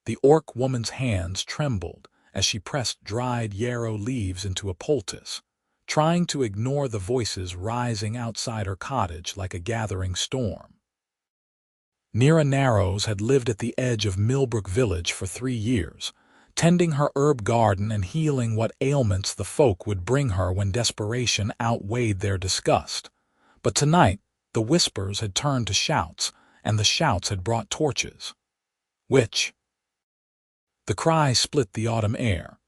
The orc woman's hands trembled as she pressed dried yarrow leaves into a poultice, trying to ignore the voices rising outside her cottage like a gathering storm. Nira Narrows had lived at the edge of Millbrook Village for 3 years, tending her herb garden and healing what ailments the folk would bring her when desperation outweighed their disgust. But tonight, the whispers had turned to shouts, and the shouts had brought torches. Witch! The cry split the autumn air.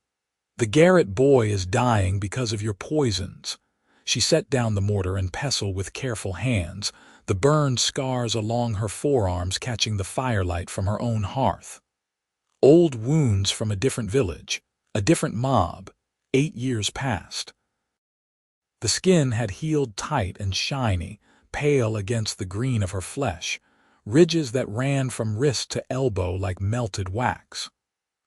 The Garrett boy is dying because of your poisons. She set down the mortar and pestle with careful hands, the burned scars along her forearms catching the firelight from her own hearth. Old wounds from a different village, a different mob, 8 years past. The skin had healed tight and shiny, pale against the green of her flesh, ridges that ran from wrist to elbow like melted wax.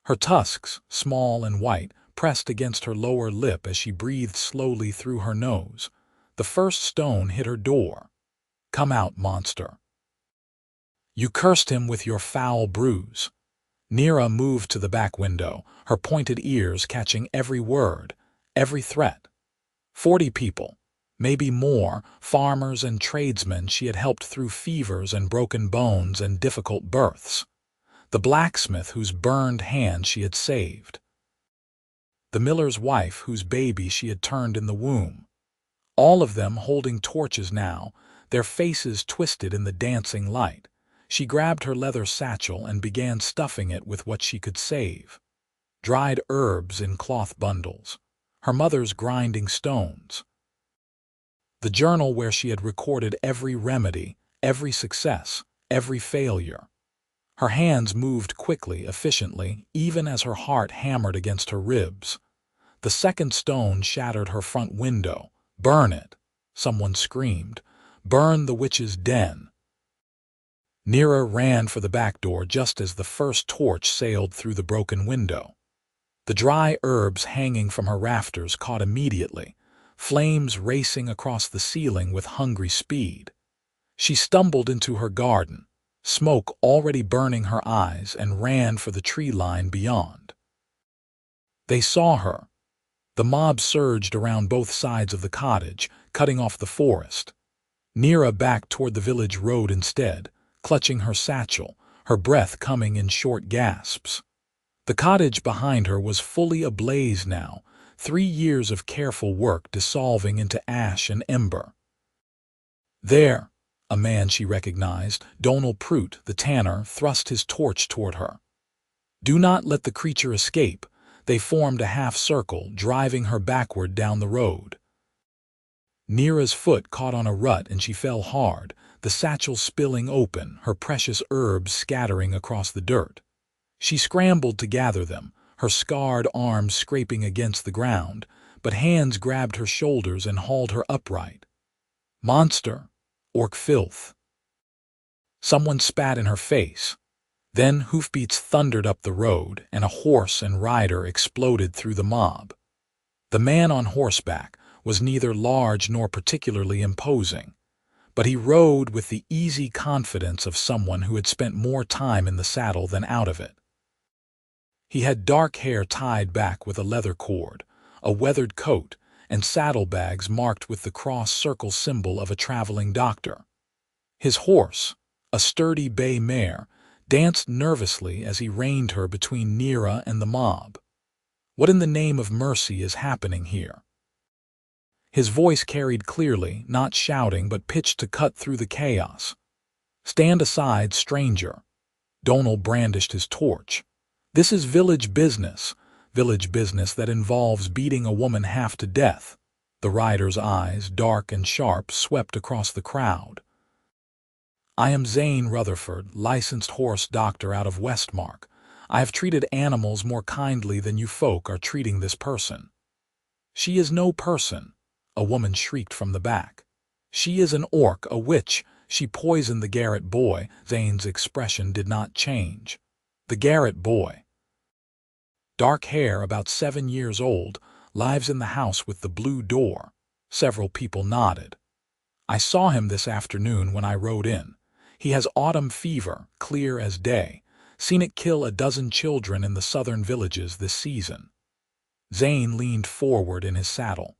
Her tusks, small and white, pressed against her lower lip as she breathed slowly through her nose. The first stone hit her door. "Come out, monster. You cursed him with your foul bruise." Nira moved to the back window, her pointed ears catching every word, every threat. 40 people, maybe more, farmers and tradesmen she had helped through fevers and broken bones and difficult births. The blacksmith whose burned hand she had saved. The miller's wife whose baby she had turned in the womb. All of them holding torches now, their faces twisted in the dancing light. She grabbed her leather satchel and began stuffing it with what she could save. Dried herbs in cloth bundles, her mother's grinding stones. The journal where she had recorded every remedy, every success, every failure. Her hands moved quickly, efficiently, even as her heart hammered against her ribs. The second stone shattered her front window. "Burn it!" someone screamed. "Burn the witch's den!" Nira ran for the back door just as the first torch sailed through the broken window. The dry herbs hanging from her rafters caught immediately, flames racing across the ceiling with hungry speed. She stumbled into her garden, smoke already burning her eyes, and ran for the tree line beyond. They saw her. The mob surged around both sides of the cottage, cutting off the forest. Nira backed toward the village road instead, clutching her satchel, her breath coming in short gasps. The cottage behind her was fully ablaze now, 3 years of careful work dissolving into ash and ember. There, a man she recognized, Donald Prout, the tanner, thrust his torch toward her. "Do not let the creature escape." They formed a half-circle, driving her backward down the road. Nira's foot caught on a rut and she fell hard, the satchel spilling open, her precious herbs scattering across the dirt. She scrambled to gather them, her scarred arms scraping against the ground, but hands grabbed her shoulders and hauled her upright. "Monster! Orc filth!" Someone spat in her face. Then hoofbeats thundered up the road, and a horse and rider exploded through the mob. The man on horseback was neither large nor particularly imposing, but he rode with the easy confidence of someone who had spent more time in the saddle than out of it. He had dark hair tied back with a leather cord, a weathered coat, and saddlebags marked with the cross-circle symbol of a traveling doctor. His horse, a sturdy bay mare, danced nervously as he reined her between Nira and the mob. "What in the name of mercy is happening here?" His voice carried clearly, not shouting but pitched to cut through the chaos. "Stand aside, stranger." Donald brandished his torch. "This is village business that involves beating a woman half to death." The rider's eyes, dark and sharp, swept across the crowd. "I am Zane Rutherford, licensed horse doctor out of Westmark. I have treated animals more kindly than you folk are treating this person." "She is no person," a woman shrieked from the back. "She is an orc, a witch. She poisoned the Garrett boy." Zane's expression did not change. "The Garrett boy. Dark hair, about 7 years old, lives in the house with the blue door." Several people nodded. "I saw him this afternoon when I rode in. He has autumn fever, clear as day. Seen it kill a dozen children in the southern villages this season. Zane leaned forward in his saddle.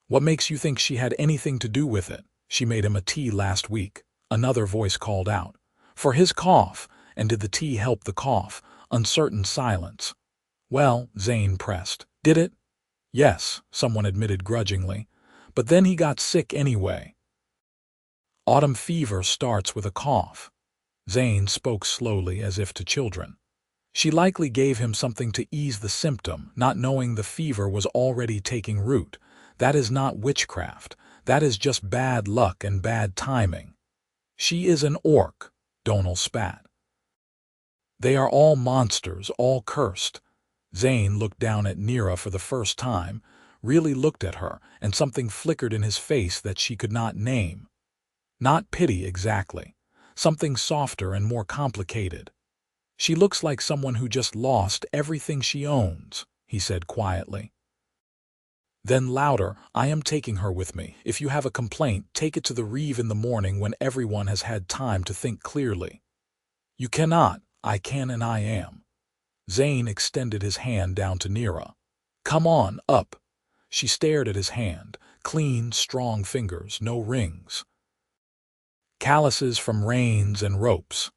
What makes you think she had anything to do with it? She made him a tea last week, another voice called out. For his cough, and did the tea help the cough? Uncertain silence. Well, Zane pressed. Did it? Yes, someone admitted grudgingly. But then he got sick anyway. Autumn fever starts with a cough. Zane spoke slowly as if to children. She likely gave him something to ease the symptom, not knowing the fever was already taking root. That is not witchcraft. That is just bad luck and bad timing. She is an orc, Donal spat. They are all monsters, all cursed. Zane looked down at Nira for the first time, really looked at her, and something flickered in his face that she could not name. Not pity exactly. Something softer and more complicated. She looks like someone who just lost everything she owns, he said quietly. Then louder, I am taking her with me. If you have a complaint, take it to the Reeve in the morning when everyone has had time to think clearly. You cannot. I can and I am. Zane extended his hand down to Nira. Come on, up. She stared at his hand. Clean, strong fingers, no rings. Calluses from reins and ropes.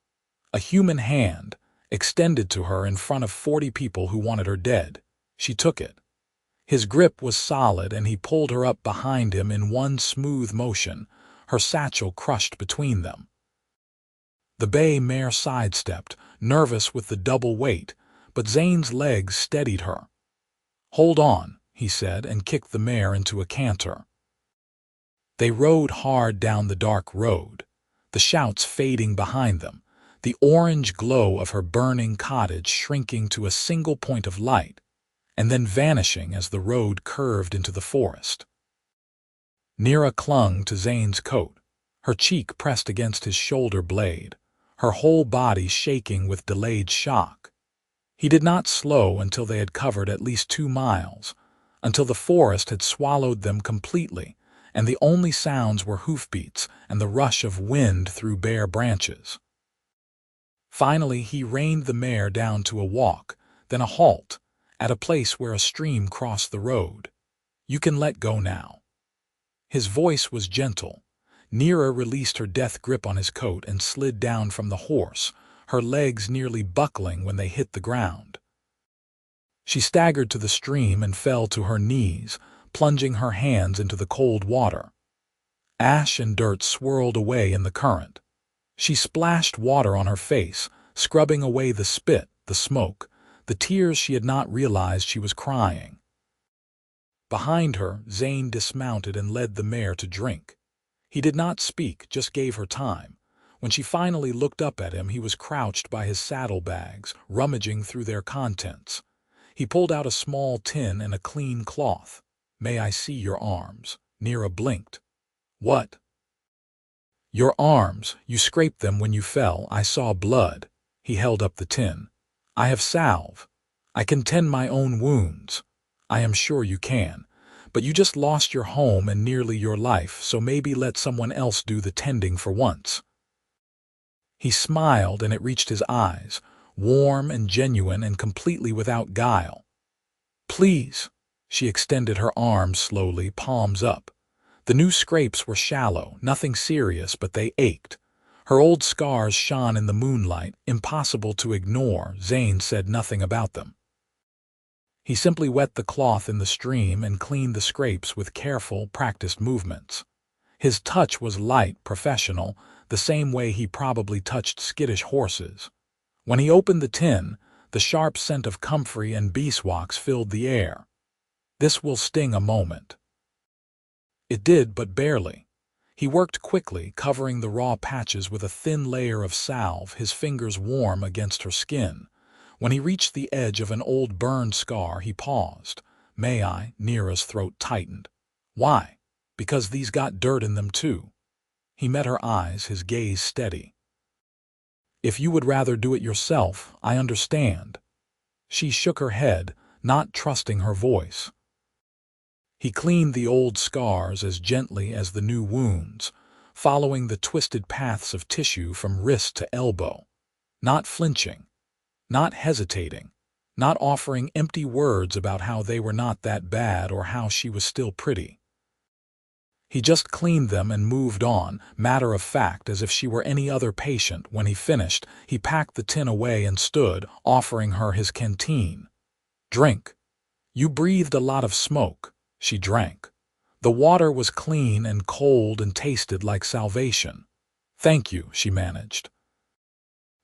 A human hand, extended to her in front of 40 people who wanted her dead. She took it. His grip was solid and he pulled her up behind him in one smooth motion, her satchel crushed between them. The bay mare sidestepped, nervous with the double weight, but Zane's legs steadied her. Hold on, he said, and kicked the mare into a canter. They rode hard down the dark road, the shouts fading behind them, the orange glow of her burning cottage shrinking to a single point of light, and then vanishing as the road curved into the forest. Nira clung to Zane's coat, her cheek pressed against his shoulder blade, her whole body shaking with delayed shock. He did not slow until they had covered at least 2 miles, until the forest had swallowed them completely, and the only sounds were hoofbeats and the rush of wind through bare branches. Finally, he reined the mare down to a walk, then a halt, at a place where a stream crossed the road. You can let go now. His voice was gentle. Nira released her death grip on his coat and slid down from the horse, her legs nearly buckling when they hit the ground. She staggered to the stream and fell to her knees, plunging her hands into the cold water. Ash and dirt swirled away in the current. She splashed water on her face, scrubbing away the spit, the smoke, the tears she had not realized she was crying. Behind her, Zane dismounted and led the mare to drink. He did not speak, just gave her time. When she finally looked up at him, he was crouched by his saddlebags, rummaging through their contents. He pulled out a small tin and a clean cloth. May I see your arms? Nira blinked. What? Your arms. You scraped them when you fell. I saw blood. He held up the tin. I have salve. I can tend my own wounds. I am sure you can. But you just lost your home and nearly your life, so maybe let someone else do the tending for once. He smiled and it reached his eyes, warm and genuine and completely without guile. Please. She extended her arms slowly, palms up. The new scrapes were shallow, nothing serious, but they ached. Her old scars shone in the moonlight, impossible to ignore. Zane said nothing about them. He simply wet the cloth in the stream and cleaned the scrapes with careful, practiced movements. His touch was light, professional, the same way he probably touched skittish horses. When he opened the tin, the sharp scent of comfrey and beeswax filled the air. This will sting a moment. It did, but barely. He worked quickly, covering the raw patches with a thin layer of salve, his fingers warm against her skin. When he reached the edge of an old burned scar, he paused. May I? Nira's throat tightened. Why? Because these got dirt in them too. He met her eyes, his gaze steady. If you would rather do it yourself, I understand. She shook her head, not trusting her voice. He cleaned the old scars as gently as the new wounds, following the twisted paths of tissue from wrist to elbow. not flinching, not hesitating, not offering empty words about how they were not that bad or how she was still pretty. He just cleaned them and moved on, matter of fact, as if she were any other patient. When he finished, he packed the tin away and stood, offering her his canteen. Drink. You breathed a lot of smoke. She drank. The water was clean and cold and tasted like salvation. Thank you, she managed.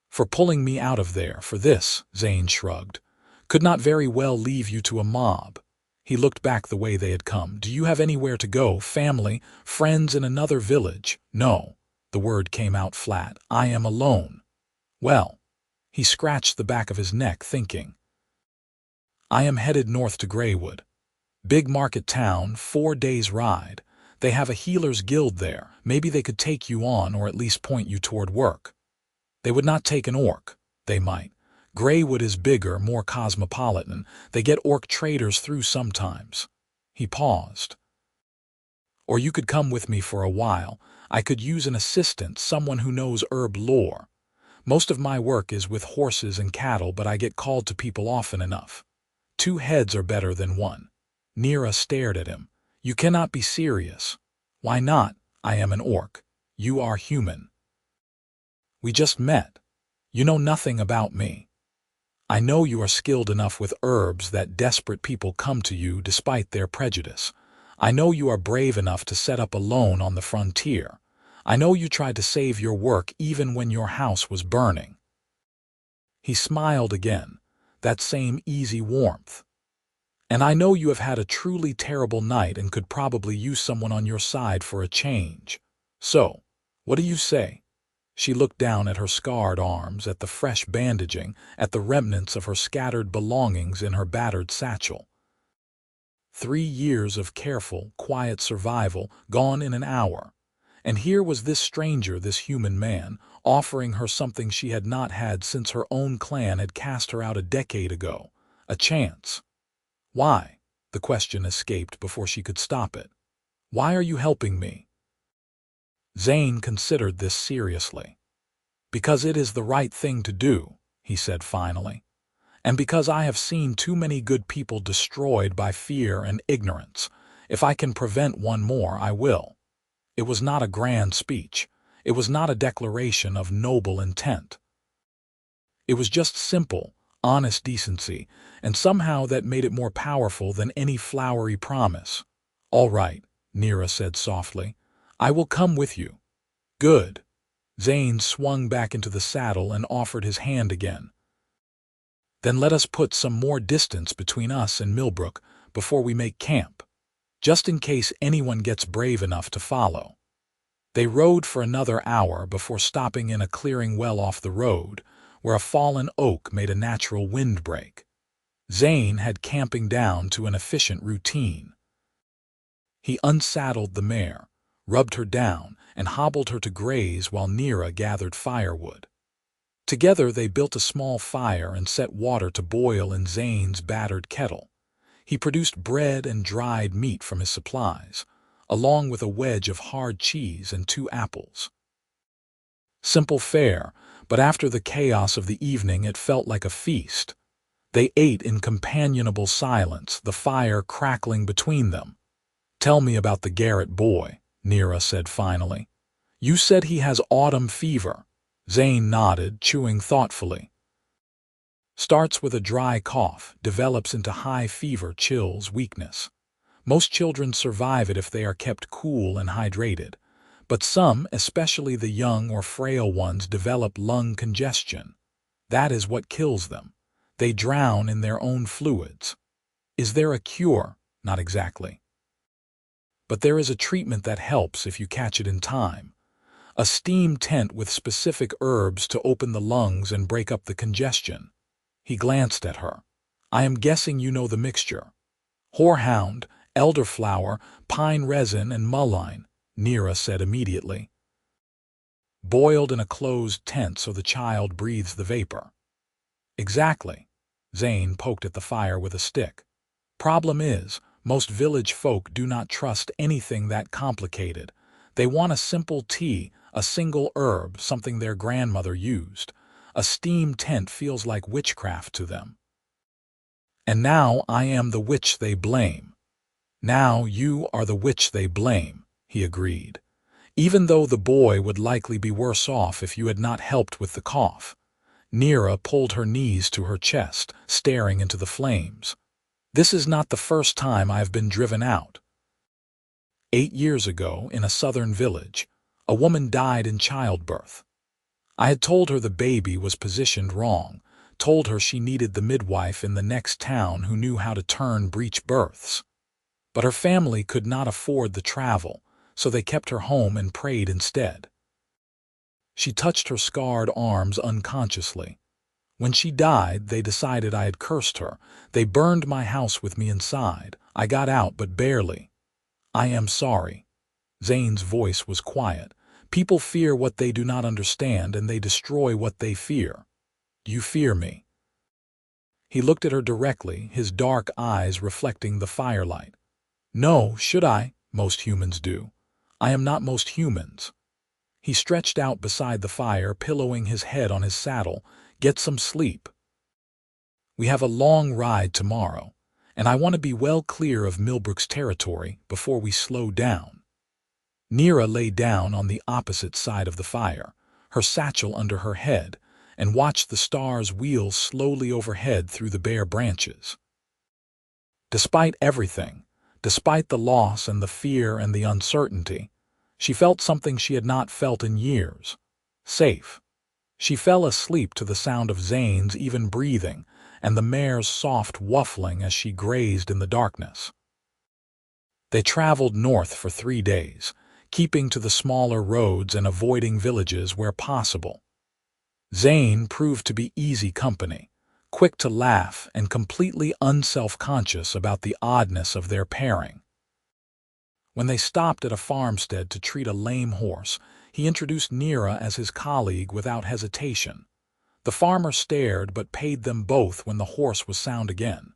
For pulling me out of there, for this, Zane shrugged. Could not very well leave you to a mob. He looked back the way they had come. Do you have anywhere to go? Family? Friends in another village? No. The word came out flat. I am alone. Well. He scratched the back of his neck, thinking. I am headed north to Greywood. Big market town, 4 days' ride. They have a healer's guild there. Maybe they could take you on or at least point you toward work. They would not take an orc. They might. Greywood is bigger, more cosmopolitan. They get orc traders through sometimes. He paused. Or you could come with me for a while. I could use an assistant, someone who knows herb lore. Most of my work is with horses and cattle, but I get called to people often enough. 2 heads are better than 1. Nira stared at him. You cannot be serious. Why not? I am an orc. You are human. We just met. You know nothing about me. I know you are skilled enough with herbs that desperate people come to you despite their prejudice. I know you are brave enough to set up alone on the frontier. I know you tried to save your work even when your house was burning. He smiled again, that same easy warmth. And I know you have had a truly terrible night and could probably use someone on your side for a change. So, what do you say? She looked down at her scarred arms, at the fresh bandaging, at the remnants of her scattered belongings in her battered satchel. 3 years of careful, quiet survival, gone in an hour. And here was this stranger, this human man, offering her something she had not had since her own clan had cast her out a decade ago. A chance. Why? The question escaped before she could stop it. Why are you helping me? Zane considered this seriously. Because it is the right thing to do, he said finally. And because I have seen too many good people destroyed by fear and ignorance. If I can prevent one more, I will. It was not a grand speech. It was not a declaration of noble intent. It was just simple, honest decency, and somehow that made it more powerful than any flowery promise. All right, Nira said softly. I will come with you. Good. Zane swung back into the saddle and offered his hand again. Then let us put some more distance between us and Millbrook before we make camp, just in case anyone gets brave enough to follow. They rode for another hour before stopping in a clearing well off the road, where a fallen oak made a natural windbreak. Zane had camping down to an efficient routine. He unsaddled the mare, rubbed her down, and hobbled her to graze while Nira gathered firewood. Together they built a small fire and set water to boil in Zane's battered kettle. He produced bread and dried meat from his supplies, along with a wedge of hard cheese and 2 apples. Simple fare, but after the chaos of the evening it felt like a feast. They ate in companionable silence, the fire crackling between them. Tell me about the Garrett boy, Nira said finally. You said he has autumn fever. Zane nodded, chewing thoughtfully. Starts with a dry cough, develops into high fever, chills, weakness. Most children survive it if they are kept cool and hydrated, but some, especially the young or frail ones, develop lung congestion. That is what kills them. They drown in their own fluids. Is there a cure? Not exactly. But there is a treatment that helps if you catch it in time. A steam tent with specific herbs to open the lungs and break up the congestion. He glanced at her. I am guessing you know the mixture. Horehound, elderflower, pine resin, and mullein, Nira said immediately. Boiled in a closed tent so the child breathes the vapor. Exactly. Zane poked at the fire with a stick. Problem is, most village folk do not trust anything that complicated. They want a simple tea, a single herb, something their grandmother used. A steam tent feels like witchcraft to them. And now I am the witch they blame. Now you are the witch they blame, he agreed. Even though the boy would likely be worse off if you had not helped with the cough. Nira pulled her knees to her chest, staring into the flames. This is not the first time I have been driven out. 8 years ago, in a southern village, a woman died in childbirth. I had told her the baby was positioned wrong, told her she needed the midwife in the next town who knew how to turn breech births. But her family could not afford the travel, so they kept her home and prayed instead. She touched her scarred arms unconsciously. When she died, they decided I had cursed her. They burned my house with me inside. I got out, but barely. I am sorry. Zane's voice was quiet. People fear what they do not understand, and they destroy what they fear. Do you fear me? He looked at her directly, his dark eyes reflecting the firelight. No, should I? Most humans do. I am not most humans. He stretched out beside the fire, pillowing his head on his saddle. Get some sleep. We have a long ride tomorrow, and I want to be well clear of Millbrook's territory before we slow down. Nira lay down on the opposite side of the fire, her satchel under her head, and watched the stars wheel slowly overhead through the bare branches. Despite everything, despite the loss and the fear and the uncertainty, she felt something she had not felt in years. Safe. She fell asleep to the sound of Zane's even breathing and the mare's soft whuffling as she grazed in the darkness. They traveled north for 3 days, keeping to the smaller roads and avoiding villages where possible. Zane proved to be easy company, quick to laugh and completely unself-conscious about the oddness of their pairing. When they stopped at a farmstead to treat a lame horse, he introduced Nira as his colleague without hesitation. The farmer stared but paid them both when the horse was sound again.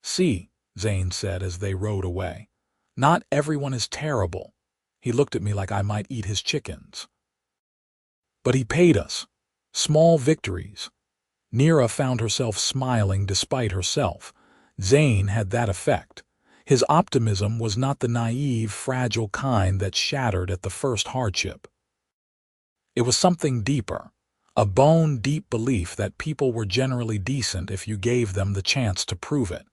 See, Zane said as they rode away. Not everyone is terrible. He looked at me like I might eat his chickens. But he paid us. Small victories. Nira found herself smiling despite herself. Zane had that effect. His optimism was not the naive, fragile kind that shattered at the first hardship. It was something deeper, a bone-deep belief that people were generally decent if you gave them the chance to prove it.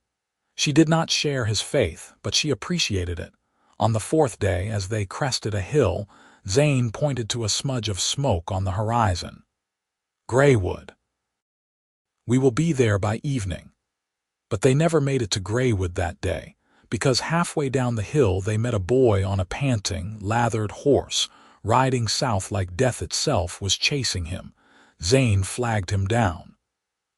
She did not share his faith, but she appreciated it. On the 4th day, as they crested a hill, Zane pointed to a smudge of smoke on the horizon. Greywood. We will be there by evening. But they never made it to Greywood that day, because halfway down the hill they met a boy on a panting, lathered horse, riding south like death itself was chasing him. Zane flagged him down.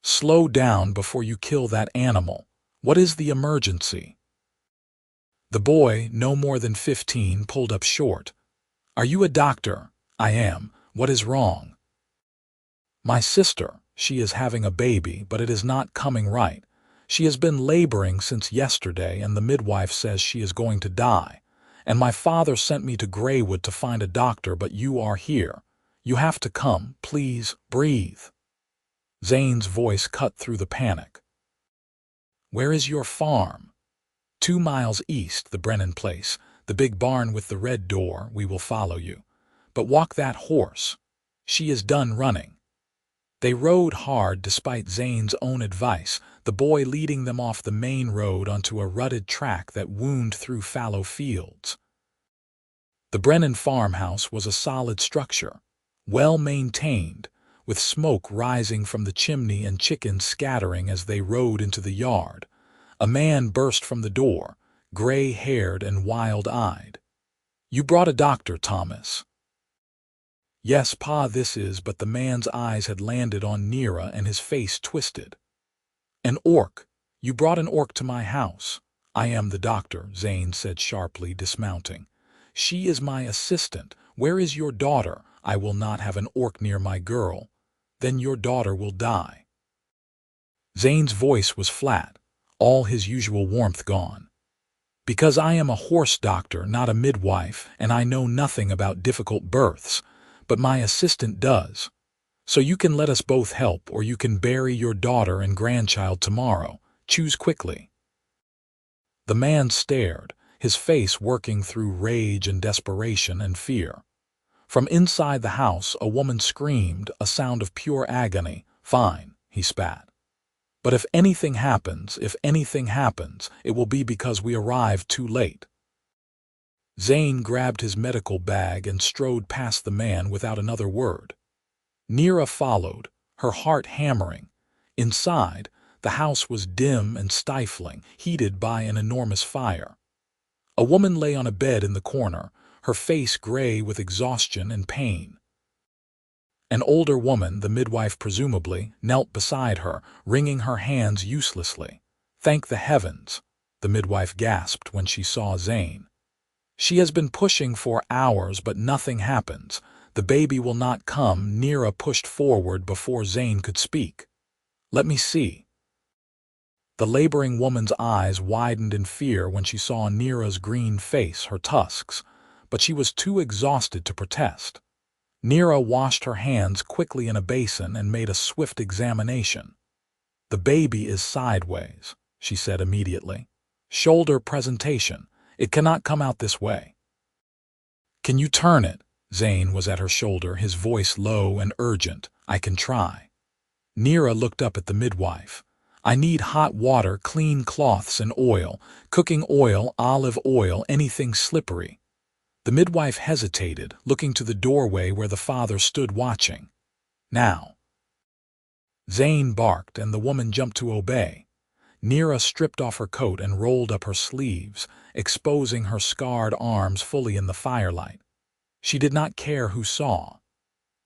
Slow down before you kill that animal. What is the emergency? The boy, no more than 15, pulled up short. Are you a doctor? I am. What is wrong? My sister. She is having a baby, but it is not coming right. She has been laboring since yesterday, and the midwife says she is going to die. And my father sent me to Greywood to find a doctor, but you are here. You have to come. Please, breathe. Zane's voice cut through the panic. Where is your farm? 2 miles east, the Brennan place, the big barn with the red door. We will follow you. But walk that horse. She is done running. They rode hard despite Zane's own advice, the boy leading them off the main road onto a rutted track that wound through fallow fields. The Brennan farmhouse was a solid structure, well maintained, with smoke rising from the chimney and chickens scattering as they rode into the yard. A man burst from the door, gray-haired and wild-eyed. You brought a doctor, Thomas. Yes, Pa, this is, but the man's eyes had landed on Nira and his face twisted. An orc. You brought an orc to my house. I am the doctor, Zane said sharply, dismounting. She is my assistant. Where is your daughter? I will not have an orc near my girl. Then your daughter will die. Zane's voice was flat, all his usual warmth gone. Because I am a horse doctor, not a midwife, and I know nothing about difficult births, but my assistant does. So you can let us both help, or you can bury your daughter and grandchild tomorrow. Choose quickly." The man stared, his face working through rage and desperation and fear. From inside the house, a woman screamed, a sound of pure agony. "Fine," he spat. "But if anything happens, it will be because we arrived too late." Zane grabbed his medical bag and strode past the man without another word. Nira followed, her heart hammering. Inside, the house was dim and stifling, heated by an enormous fire. A woman lay on a bed in the corner, her face gray with exhaustion and pain. An older woman, the midwife presumably, knelt beside her, wringing her hands uselessly. "Thank the heavens," the midwife gasped when she saw Zane. "She has been pushing for hours, but nothing happens. The baby will not come." Nira pushed forward before Zane could speak. "Let me see." The laboring woman's eyes widened in fear when she saw Nira's green face, her tusks, but she was too exhausted to protest. Nira washed her hands quickly in a basin and made a swift examination. "The baby is sideways," she said immediately. "Shoulder presentation. It cannot come out this way." "Can you turn it?" Zane was at her shoulder, his voice low and urgent. "I can try." Nira looked up at the midwife. "I need hot water, clean cloths, and oil. Cooking oil, olive oil, anything slippery." The midwife hesitated, looking to the doorway where the father stood watching. "Now." Zane barked, and the woman jumped to obey. Nira stripped off her coat and rolled up her sleeves, exposing her scarred arms fully in the firelight. She did not care who saw.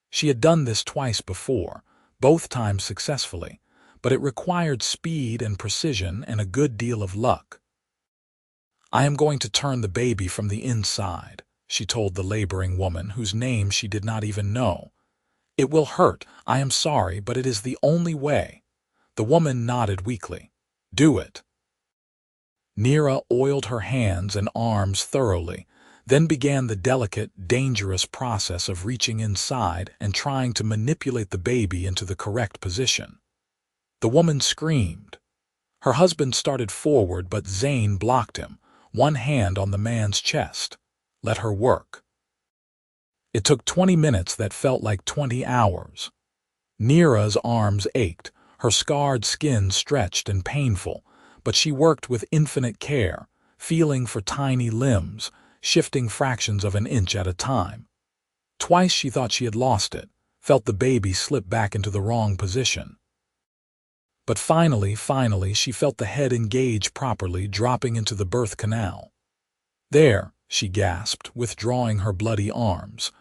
She had done this twice before, both times successfully, but it required speed and precision and a good deal of luck. "I am going to turn the baby from the inside," she told the laboring woman, whose name she did not even know. "It will hurt, I am sorry, but it is the only way." The woman nodded weakly. "Do it." Nira oiled her hands and arms thoroughly, then began the delicate, dangerous process of reaching inside and trying to manipulate the baby into the correct position. The woman screamed. Her husband started forward, but Zane blocked him, one hand on the man's chest. "Let her work." It took 20 minutes that felt like 20 hours. Nira's arms ached, her scarred skin stretched and painful, but she worked with infinite care, feeling for tiny limbs, shifting fractions of an inch at a time. Twice she thought she had lost it, felt the baby slip back into the wrong position. But finally, she felt the head engage properly, dropping into the birth canal. "There," she gasped, withdrawing her bloody arms.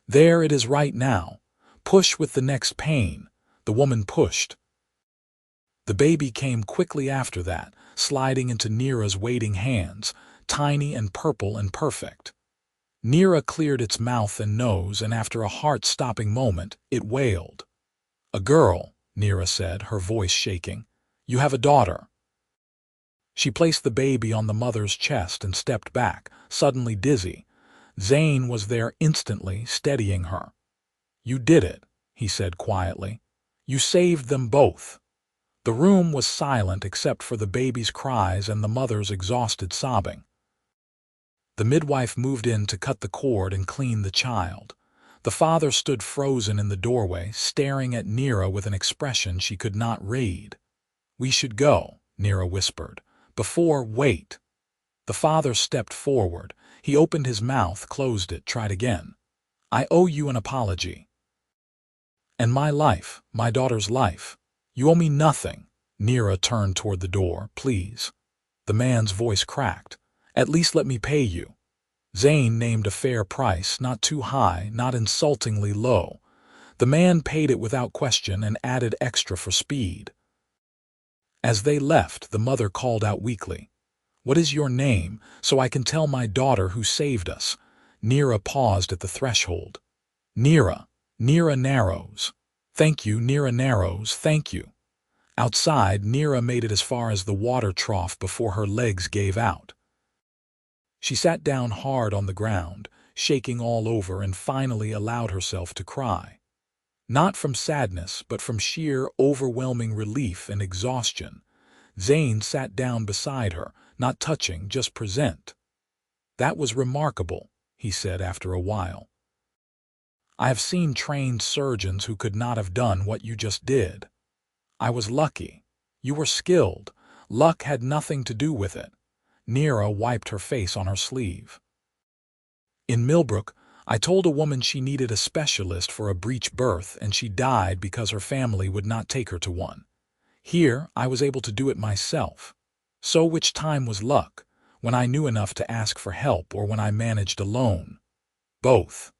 "There it is right now. Push with the next pain." The woman pushed. The baby came quickly after that, sliding into Nira's waiting hands, tiny and purple and perfect. Nira cleared its mouth and nose, and after a heart-stopping moment, it wailed. "A girl," Nira said, her voice shaking. "You have a daughter." She placed the baby on the mother's chest and stepped back, suddenly dizzy. Zane was there instantly, steadying her. "You did it," he said quietly. "You saved them both." The room was silent except for the baby's cries and the mother's exhausted sobbing. The midwife moved in to cut the cord and clean the child. The father stood frozen in the doorway, staring at Nira with an expression she could not read. "We should go," Nira whispered. Wait." The father stepped forward. He opened his mouth, closed it, tried again. "I owe you an apology." "And my life, my daughter's life. You owe me nothing." Nira turned toward the door. "Please." The man's voice cracked. "At least let me pay you." Zane named a fair price, not too high, not insultingly low. The man paid it without question and added extra for speed. As they left, the mother called out weakly, "What is your name, so I can tell my daughter who saved us?" Nira paused at the threshold. "Nira. Nira Narrows." "Thank you, Nira Narrows, thank you." Outside, Nira made it as far as the water trough before her legs gave out. She sat down hard on the ground, shaking all over, and finally allowed herself to cry. Not from sadness, but from sheer, overwhelming relief and exhaustion. Zane sat down beside her, not touching, just present. "That was remarkable," he said after a while. "I have seen trained surgeons who could not have done what you just did. I was lucky. You were skilled. Luck had nothing to do with it." Nira wiped her face on her sleeve. "In Millbrook, I told a woman she needed a specialist for a breech birth, and she died because her family would not take her to one. Here, I was able to do it myself. So which time was luck, when I knew enough to ask for help or when I managed alone?" "Both."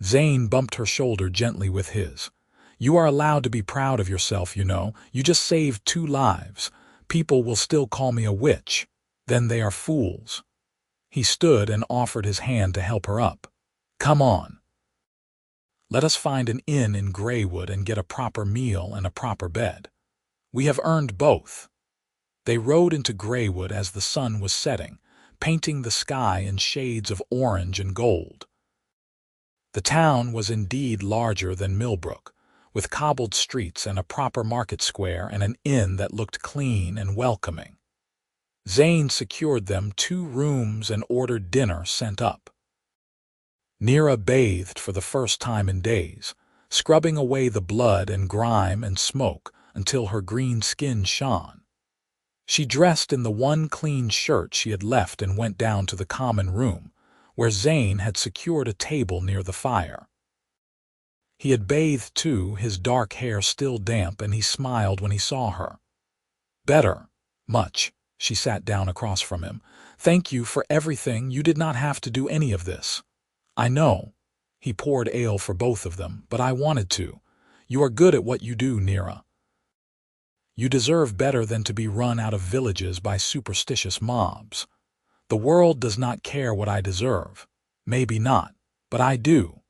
Zane bumped her shoulder gently with his. "You are allowed to be proud of yourself, you know. You just saved 2 lives. People will still call me a witch. Then they are fools." He stood and offered his hand to help her up. "Come on. Let us find an inn in Greywood and get a proper meal and a proper bed. We have earned both." They rode into Greywood as the sun was setting, painting the sky in shades of orange and gold. The town was indeed larger than Millbrook, with cobbled streets and a proper market square and an inn that looked clean and welcoming. Zane secured them 2 rooms and ordered dinner sent up. Nira bathed for the first time in days, scrubbing away the blood and grime and smoke until her green skin shone. She dressed in the one clean shirt she had left and went down to the common room, where Zane had secured a table near the fire. He had bathed too, his dark hair still damp, and he smiled when he saw her. "Better, much." She sat down across from him. "Thank you for everything. You did not have to do any of this." "I know." He poured ale for both of them, "but I wanted to. You are good at what you do, Nira. You deserve better than to be run out of villages by superstitious mobs. The world does not care what I deserve. Maybe not, but I do."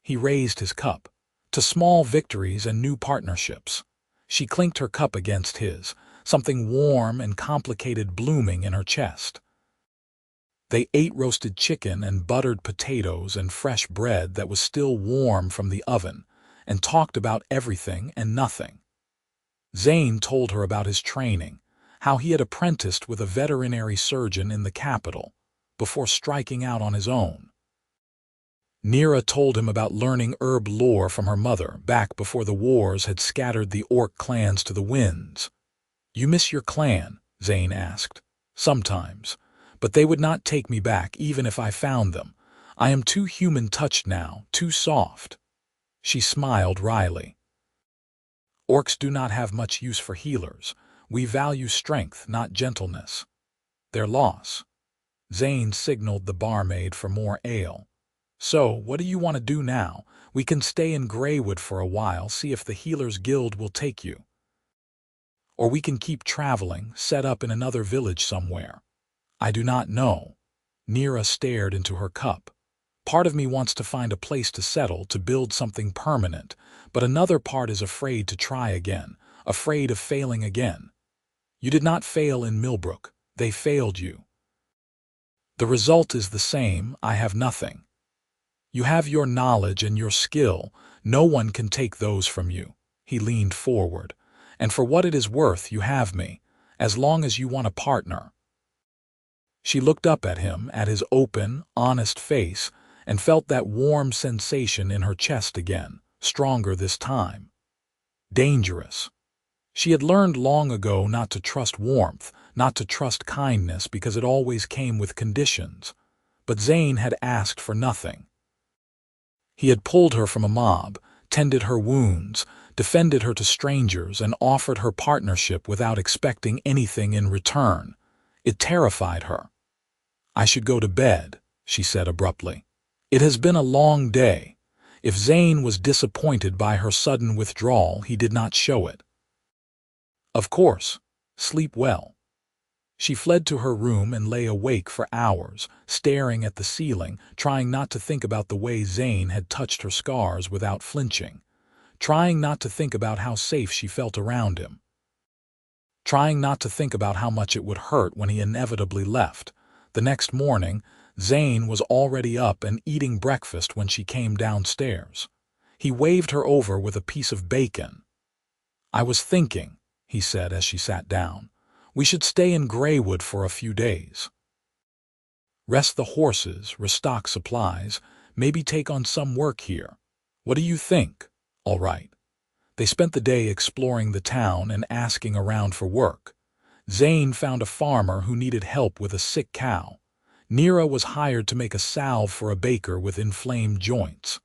He raised his cup. "To small victories and new partnerships." She clinked her cup against his, something warm and complicated blooming in her chest. They ate roasted chicken and buttered potatoes and fresh bread that was still warm from the oven, and talked about everything and nothing. Zane told her about his training, how he had apprenticed with a veterinary surgeon in the capital, before striking out on his own. Nira told him about learning herb lore from her mother back before the wars had scattered the orc clans to the winds. "You miss your clan?" Zane asked. "Sometimes. But they would not take me back even if I found them. I am too human-touched now, too soft." She smiled wryly. "Orcs do not have much use for healers. We value strength, not gentleness." Their loss. Zane signaled the barmaid for more ale. "So, what do you want to do now? We can stay in Greywood for a while, see if the Healers Guild will take you. Or we can keep traveling, set up in another village somewhere." "I do not know." Nira stared into her cup. "Part of me wants to find a place to settle, to build something permanent, but another part is afraid to try again, afraid of failing again." "You did not fail in Millbrook. They failed you. The result is the same. I have nothing. You have your knowledge and your skill. No one can take those from you." He leaned forward. "And for what it is worth, you have me, as long as you want a partner." She looked up at him, at his open, honest face, and felt that warm sensation in her chest again, stronger this time. Dangerous. She had learned long ago not to trust warmth, not to trust kindness, because it always came with conditions. But Zane had asked for nothing. He had pulled her from a mob, tended her wounds, defended her to strangers, and offered her partnership without expecting anything in return. It terrified her. "I should go to bed," she said abruptly. "It has been a long day." If Zane was disappointed by her sudden withdrawal, he did not show it. "Of course. Sleep well." She fled to her room and lay awake for hours, staring at the ceiling, trying not to think about the way Zane had touched her scars without flinching, trying not to think about how safe she felt around him, trying not to think about how much it would hurt when he inevitably left. The next morning, Zane was already up and eating breakfast when she came downstairs. He waved her over with a piece of bacon. "I was thinking," he said as she sat down, "we should stay in Greywood for a few days. Rest the horses, restock supplies, maybe take on some work here. What do you think?" "All right." They spent the day exploring the town and asking around for work. Zane found a farmer who needed help with a sick cow. Nira was hired to make a salve for a baker with inflamed joints.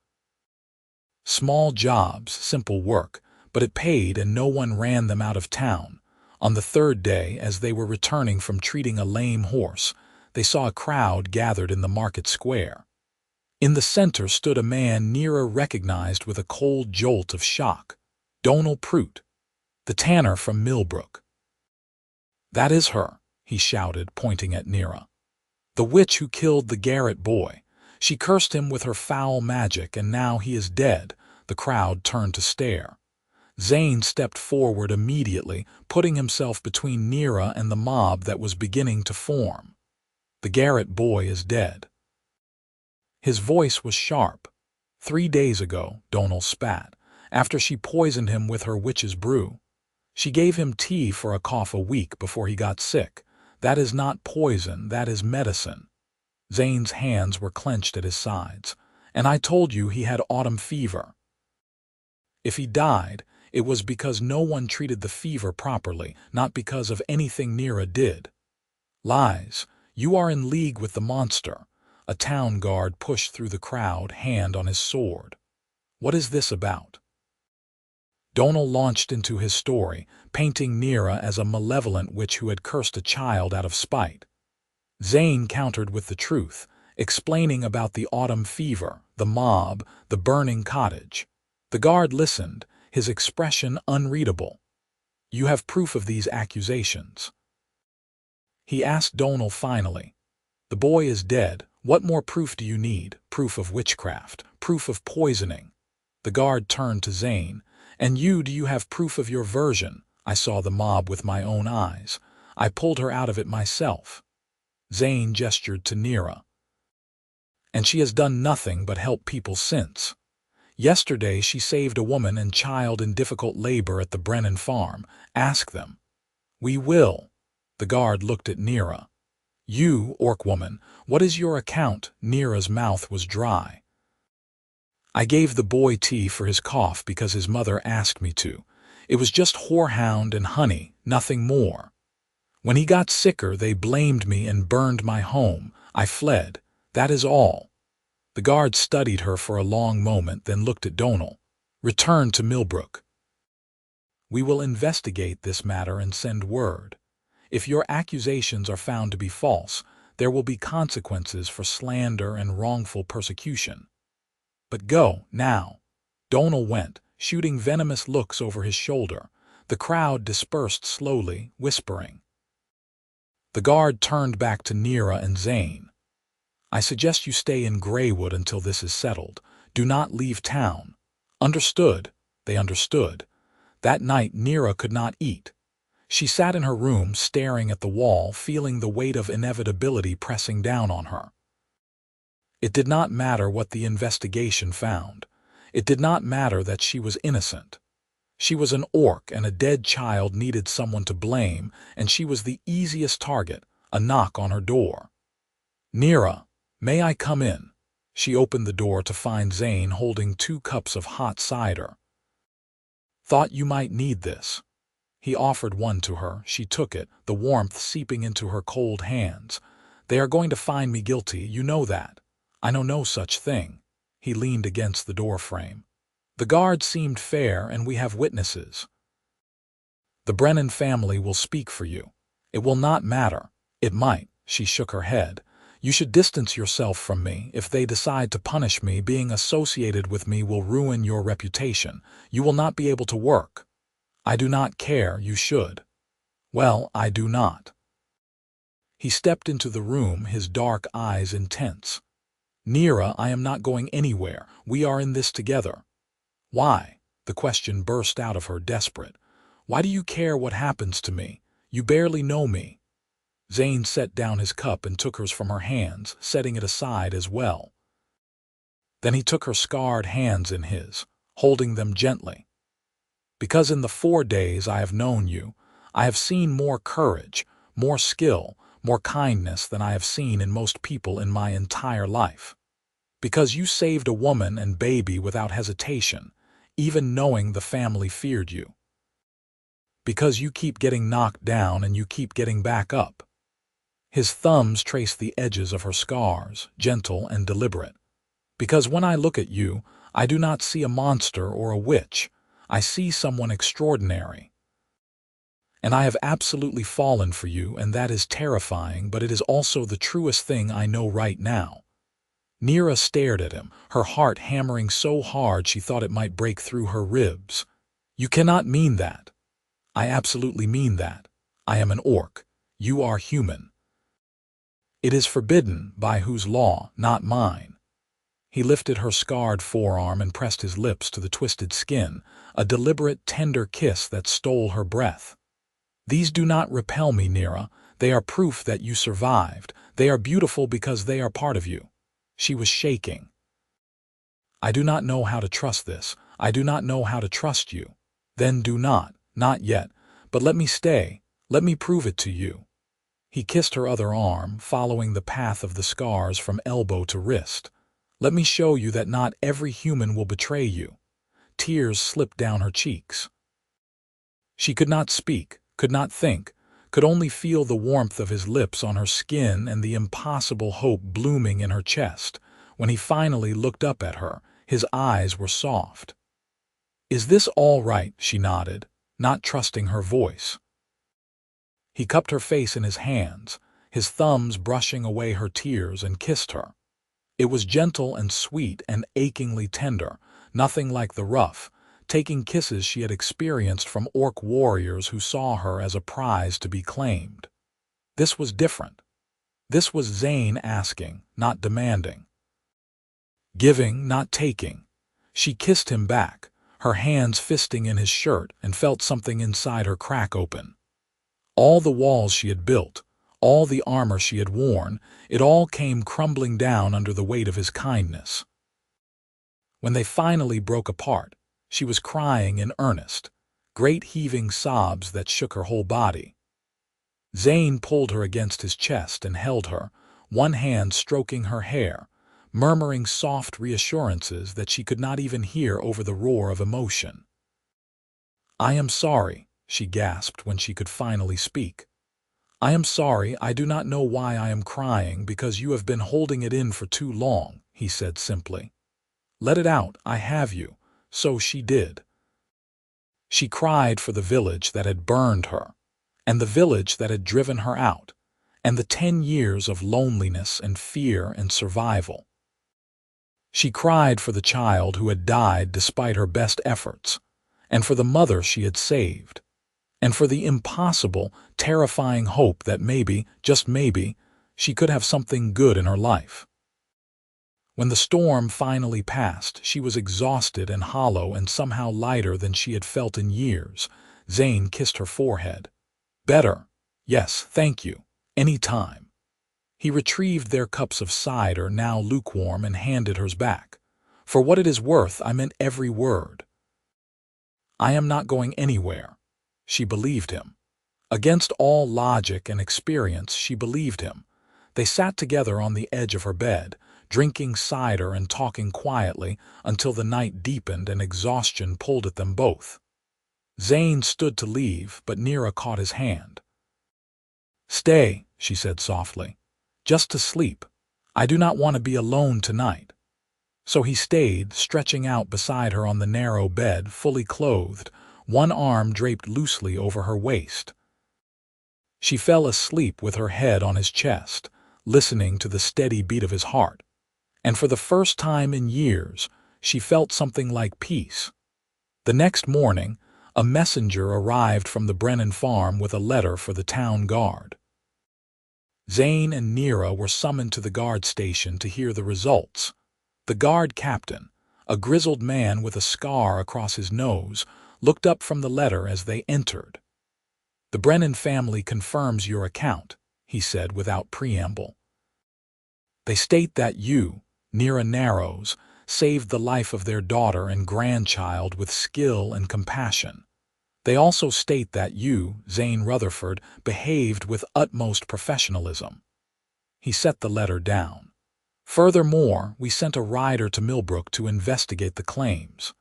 Small jobs, simple work, but it paid and no one ran them out of town. On the third day, as they were returning from treating a lame horse, they saw a crowd gathered in the market square. In the center stood a man Nira recognized with a cold jolt of shock. Donal Prout, the tanner from Millbrook. "That is her," he shouted, pointing at Nira. "The witch who killed the Garrett boy. She cursed him with her foul magic, and now he is dead." The crowd turned to stare. Zane stepped forward immediately, putting himself between Nira and the mob that was beginning to form. "The Garrett boy is dead." His voice was sharp. 3 days ago, Donal spat, after she poisoned him with her witch's brew. She gave him tea for a cough a week before he got sick. That is not poison, that is medicine. Zane's hands were clenched at his sides. "And I told you he had autumn fever." "If he died, it was because no one treated the fever properly, not because of anything Nira did." "Lies. You are in league with the monster." A town guard pushed through the crowd, hand on his sword. "What is this about?" Donal launched into his story, painting Nira as a malevolent witch who had cursed a child out of spite. Zane countered with the truth, explaining about the autumn fever, the mob, the burning cottage. The guard listened, his expression unreadable. "You have proof of these accusations?" He asked Donal finally. "The boy is dead. What more proof do you need? Proof of witchcraft, proof of poisoning." The guard turned to Zane. "And you, do you have proof of your version? I saw the mob with my own eyes. I pulled her out of it myself." Zane gestured to Nira. "And she has done nothing but help people since. Yesterday she saved a woman and child in difficult labor at the Brennan farm. Ask them." "We will." The guard looked at Nira. "You, orc woman, what is your account?" Nira's mouth was dry. "I gave the boy tea for his cough because his mother asked me to. It was just horehound and honey, nothing more. When he got sicker, they blamed me and burned my home. I fled. That is all." The guard studied her for a long moment, then looked at Donal. "Return to Millbrook. We will investigate this matter and send word. If your accusations are found to be false, there will be consequences for slander and wrongful persecution. But go, now." Donal went, shooting venomous looks over his shoulder. The crowd dispersed slowly, whispering. The guard turned back to Nira and Zane. "I suggest you stay in Greywood until this is settled. Do not leave town." "Understood." They understood. That night Nira could not eat. She sat in her room, staring at the wall, feeling the weight of inevitability pressing down on her. It did not matter what the investigation found. It did not matter that she was innocent. She was an orc, and a dead child needed someone to blame, and she was the easiest target, a knock on her door. "Nira, may I come in?" She opened the door to find Zane holding 2 cups of hot cider. "Thought you might need this." He offered one to her. She took it, the warmth seeping into her cold hands. "They are going to find me guilty, you know that." "I know no such thing." He leaned against the doorframe. "The guard seemed fair, and we have witnesses. The Brennan family will speak for you. It will not matter." "It might." She shook her head. "You should distance yourself from me. If they decide to punish me, being associated with me will ruin your reputation. You will not be able to work." "I do not care. You should." "Well, I do not." He stepped into the room, his dark eyes intense. "Nira, I am not going anywhere. We are in this together." "Why?" The question burst out of her, desperate. "Why do you care what happens to me? You barely know me." Zane set down his cup and took hers from her hands, setting it aside as well. Then he took her scarred hands in his. holding them gently. Because in the 4 days I have known you, I have seen more courage, more skill, more kindness than I have seen in most people in my entire life. Because you saved a woman and baby without hesitation, even knowing the family feared you. Because you keep getting knocked down and you keep getting back up. His thumbs traced the edges of her scars, gentle and deliberate. Because when I look at you, I do not see a monster or a witch. I see someone extraordinary. And I have absolutely fallen for you, and that is terrifying, but it is also the truest thing I know right now. Nira stared at him, her heart hammering so hard she thought it might break through her ribs. You cannot mean that. I absolutely mean that. I am an orc. You are human. It is forbidden, by whose law, not mine. He lifted her scarred forearm and pressed his lips to the twisted skin, a deliberate, tender kiss that stole her breath. These do not repel me, Nira. They are proof that you survived. They are beautiful because they are part of you. She was shaking. I do not know how to trust this. I do not know how to trust you. Then do not yet, but let me stay. Let me prove it to you. He kissed her other arm, following the path of the scars from elbow to wrist. Let me show you that not every human will betray you. Tears slipped down her cheeks. She could not speak, could not think, could only feel the warmth of his lips on her skin and the impossible hope blooming in her chest. When he finally looked up at her, his eyes were soft. Is this all right? She nodded, not trusting her voice. He cupped her face in his hands, his thumbs brushing away her tears, and kissed her. It was gentle and sweet and achingly tender, nothing like the rough, taking kisses she had experienced from orc warriors who saw her as a prize to be claimed. This was different. This was Zane asking, not demanding. Giving, not taking. She kissed him back, her hands fisting in his shirt, and felt something inside her crack open. All the walls she had built, all the armor she had worn, it all came crumbling down under the weight of his kindness. When they finally broke apart, she was crying in earnest, great heaving sobs that shook her whole body. Zane pulled her against his chest and held her, one hand stroking her hair, murmuring soft reassurances that she could not even hear over the roar of emotion. I am sorry, she gasped when she could finally speak. I am sorry, I do not know why I am crying because you have been holding it in for too long, he said simply. Let it out, I have you. So she did. She cried for the village that had burned her, and the village that had driven her out, and the 10 years of loneliness and fear and survival. She cried for the child who had died despite her best efforts, and for the mother she had saved, and for the impossible, terrifying hope that maybe, just maybe, she could have something good in her life. When the storm finally passed, she was exhausted and hollow and somehow lighter than she had felt in years. Zane kissed her forehead. Better. Yes, thank you. Any time. He retrieved their cups of cider, now lukewarm, and handed hers back. For what it is worth, I meant every word. I am not going anywhere. She believed him. Against all logic and experience, she believed him. They sat together on the edge of her bed, drinking cider and talking quietly until the night deepened and exhaustion pulled at them both. Zane stood to leave, but Nira caught his hand. Stay, she said softly. Just to sleep. I do not want to be alone tonight. So he stayed, stretching out beside her on the narrow bed, fully clothed, one arm draped loosely over her waist. She fell asleep with her head on his chest, listening to the steady beat of his heart. And for the first time in years, she felt something like peace. The next morning, a messenger arrived from the Brennan farm with a letter for the town guard. Zane and Nira were summoned to the guard station to hear the results. The guard captain, a grizzled man with a scar across his nose, looked up from the letter as they entered. The Brennan family confirms your account, he said without preamble. They state that you, Nira Narrows, saved the life of their daughter and grandchild with skill and compassion. They also state that you, Zane Rutherford, behaved with utmost professionalism." He set the letter down. "Furthermore, we sent a rider to Millbrook to investigate the claims.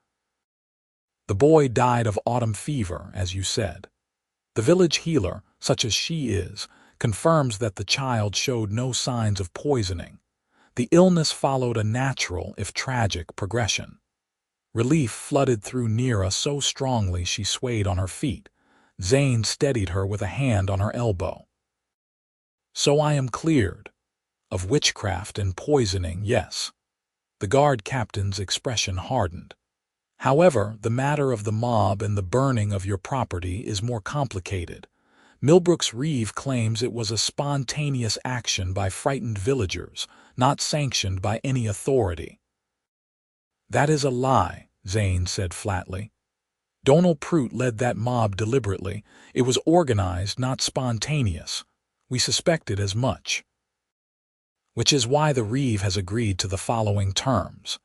The boy died of autumn fever, as you said. The village healer, such as she is, confirms that the child showed no signs of poisoning. The illness followed a natural, if tragic, progression." Relief flooded through Nira so strongly she swayed on her feet. Zane steadied her with a hand on her elbow. "So I am cleared. Of witchcraft and poisoning, yes." The guard captain's expression hardened. "However, the matter of the mob and the burning of your property is more complicated. Millbrook's Reeve claims it was a spontaneous action by frightened villagers, not sanctioned by any authority." "That is a lie," Zane said flatly. "Donald Prout led that mob deliberately. It was organized, not spontaneous. We suspected as much. Which is why the Reeve has agreed to the following terms.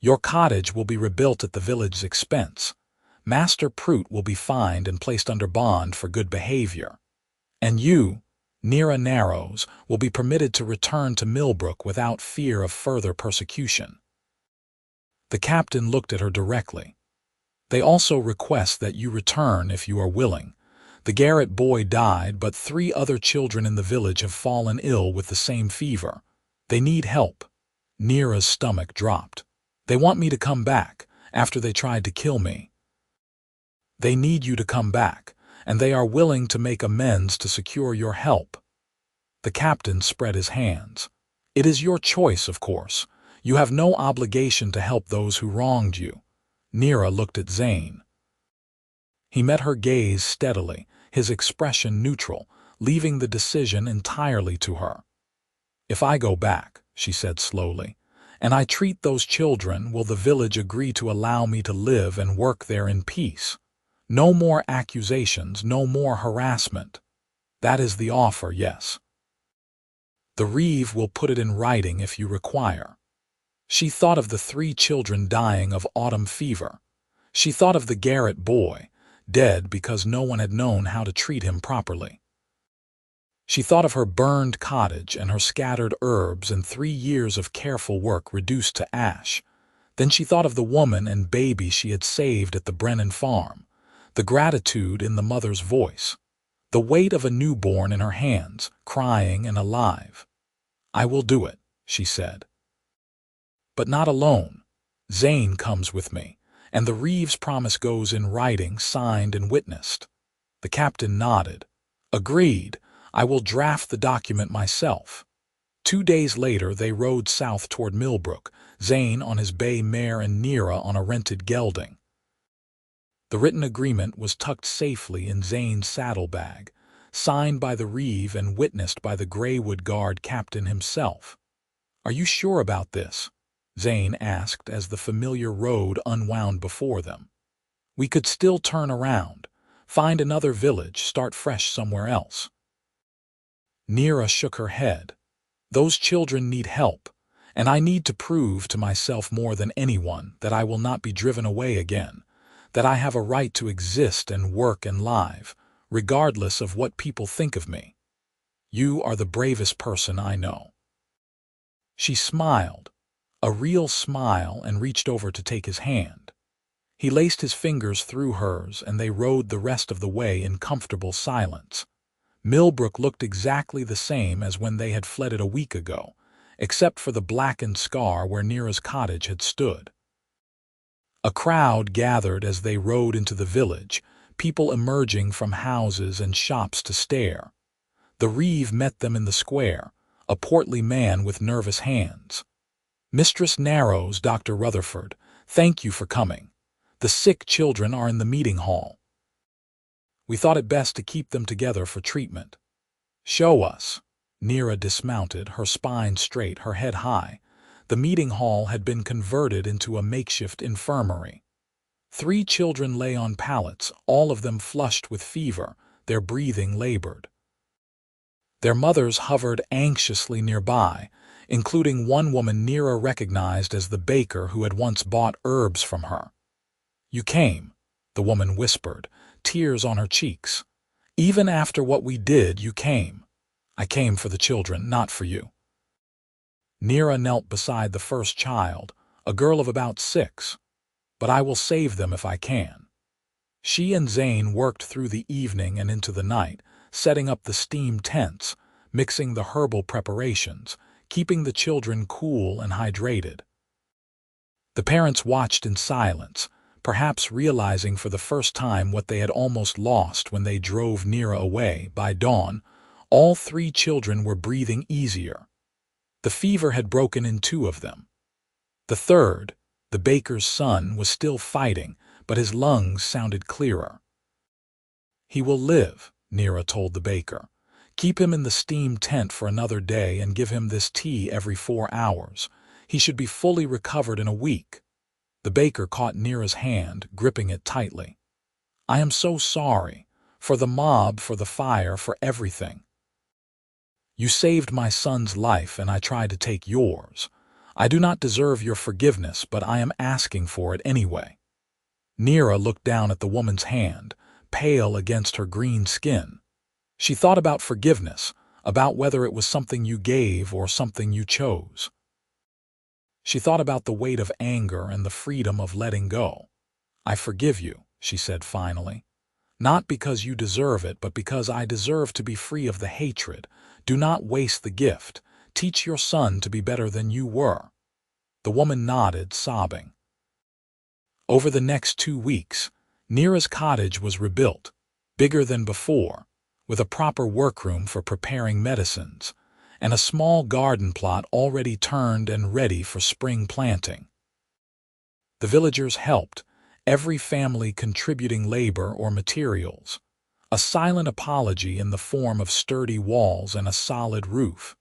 Your cottage will be rebuilt at the village's expense. Master Prout will be fined and placed under bond for good behavior. And you, Nira Narrows, will be permitted to return to Millbrook without fear of further persecution." The captain looked at her directly. "They also request that you return if you are willing. The Garrett boy died, but 3 other children in the village have fallen ill with the same fever. They need help." Nira's stomach dropped. "They want me to come back, after they tried to kill me." "They need you to come back, and they are willing to make amends to secure your help." The captain spread his hands. "It is your choice, of course. You have no obligation to help those who wronged you." Nira looked at Zane. He met her gaze steadily, his expression neutral, leaving the decision entirely to her. "If I go back," she said slowly, "and I treat those children, will the village agree to allow me to live and work there in peace? No more accusations, no more harassment. That is the offer, yes. The Reeve will put it in writing if you require." She thought of the 3 children dying of autumn fever. She thought of the Garrett boy, dead because no one had known how to treat him properly. She thought of her burned cottage and her scattered herbs and 3 years of careful work reduced to ash. Then she thought of the woman and baby she had saved at the Brennan farm, the gratitude in the mother's voice, the weight of a newborn in her hands, crying and alive. "I will do it," she said. "But not alone. Zane comes with me, and the Reeves' promise goes in writing, signed and witnessed." The captain nodded. "Agreed. I will draft the document myself." 2 days later they rode south toward Millbrook, Zane on his bay mare and Nira on a rented gelding. The written agreement was tucked safely in Zane's saddlebag, signed by the Reeve and witnessed by the Greywood Guard captain himself. "Are you sure about this?" Zane asked as the familiar road unwound before them. "We could still turn around, find another village, start fresh somewhere else." Nira shook her head. "Those children need help, and I need to prove to myself more than anyone that I will not be driven away again, that I have a right to exist and work and live, regardless of what people think of me. You are the bravest person I know." She smiled, a real smile, and reached over to take his hand. He laced his fingers through hers, and they rode the rest of the way in comfortable silence. Millbrook looked exactly the same as when they had fled it a week ago, except for the blackened scar where Nira's cottage had stood. A crowd gathered as they rode into the village, people emerging from houses and shops to stare. The Reeve met them in the square, a portly man with nervous hands. "Mistress Narrows, Dr. Rutherford, thank you for coming. The sick children are in the meeting hall. We thought it best to keep them together for treatment." "Show us." Nira dismounted, her spine straight, her head high. The meeting hall had been converted into a makeshift infirmary. 3 children lay on pallets, all of them flushed with fever, their breathing labored. Their mothers hovered anxiously nearby, including one woman Nira recognized as the baker who had once bought herbs from her. "You came," the woman whispered, tears on her cheeks. "Even after what we did, you came. I came for the children, not for you." Nira knelt beside the first child, a girl of about 6. "But I will save them if I can." She and Zane worked through the evening and into the night, setting up the steam tents, mixing the herbal preparations, keeping the children cool and hydrated. The parents watched in silence, perhaps realizing for the first time what they had almost lost when they drove Nira away. By dawn, all 3 children were breathing easier. The fever had broken in 2 of them. The third, the baker's son, was still fighting, but his lungs sounded clearer. "He will live," Nira told the baker. "Keep him in the steam tent for another day and give him this tea every 4 hours. He should be fully recovered in a week." The baker caught Nira's hand, gripping it tightly. "I am so sorry. For the mob, for the fire, for everything. You saved my son's life and I tried to take yours. I do not deserve your forgiveness, but I am asking for it anyway." Nira looked down at the woman's hand, pale against her green skin. She thought about forgiveness, about whether it was something you gave or something you chose. She thought about the weight of anger and the freedom of letting go. "I forgive you," she said finally. "Not because you deserve it, but because I deserve to be free of the hatred. Do not waste the gift. Teach your son to be better than you were." The woman nodded, sobbing. Over the next 2 weeks, Nira's cottage was rebuilt, bigger than before, with a proper workroom for preparing medicines, and a small garden plot already turned and ready for spring planting. The villagers helped, every family contributing labor or materials, a silent apology in the form of sturdy walls and a solid roof.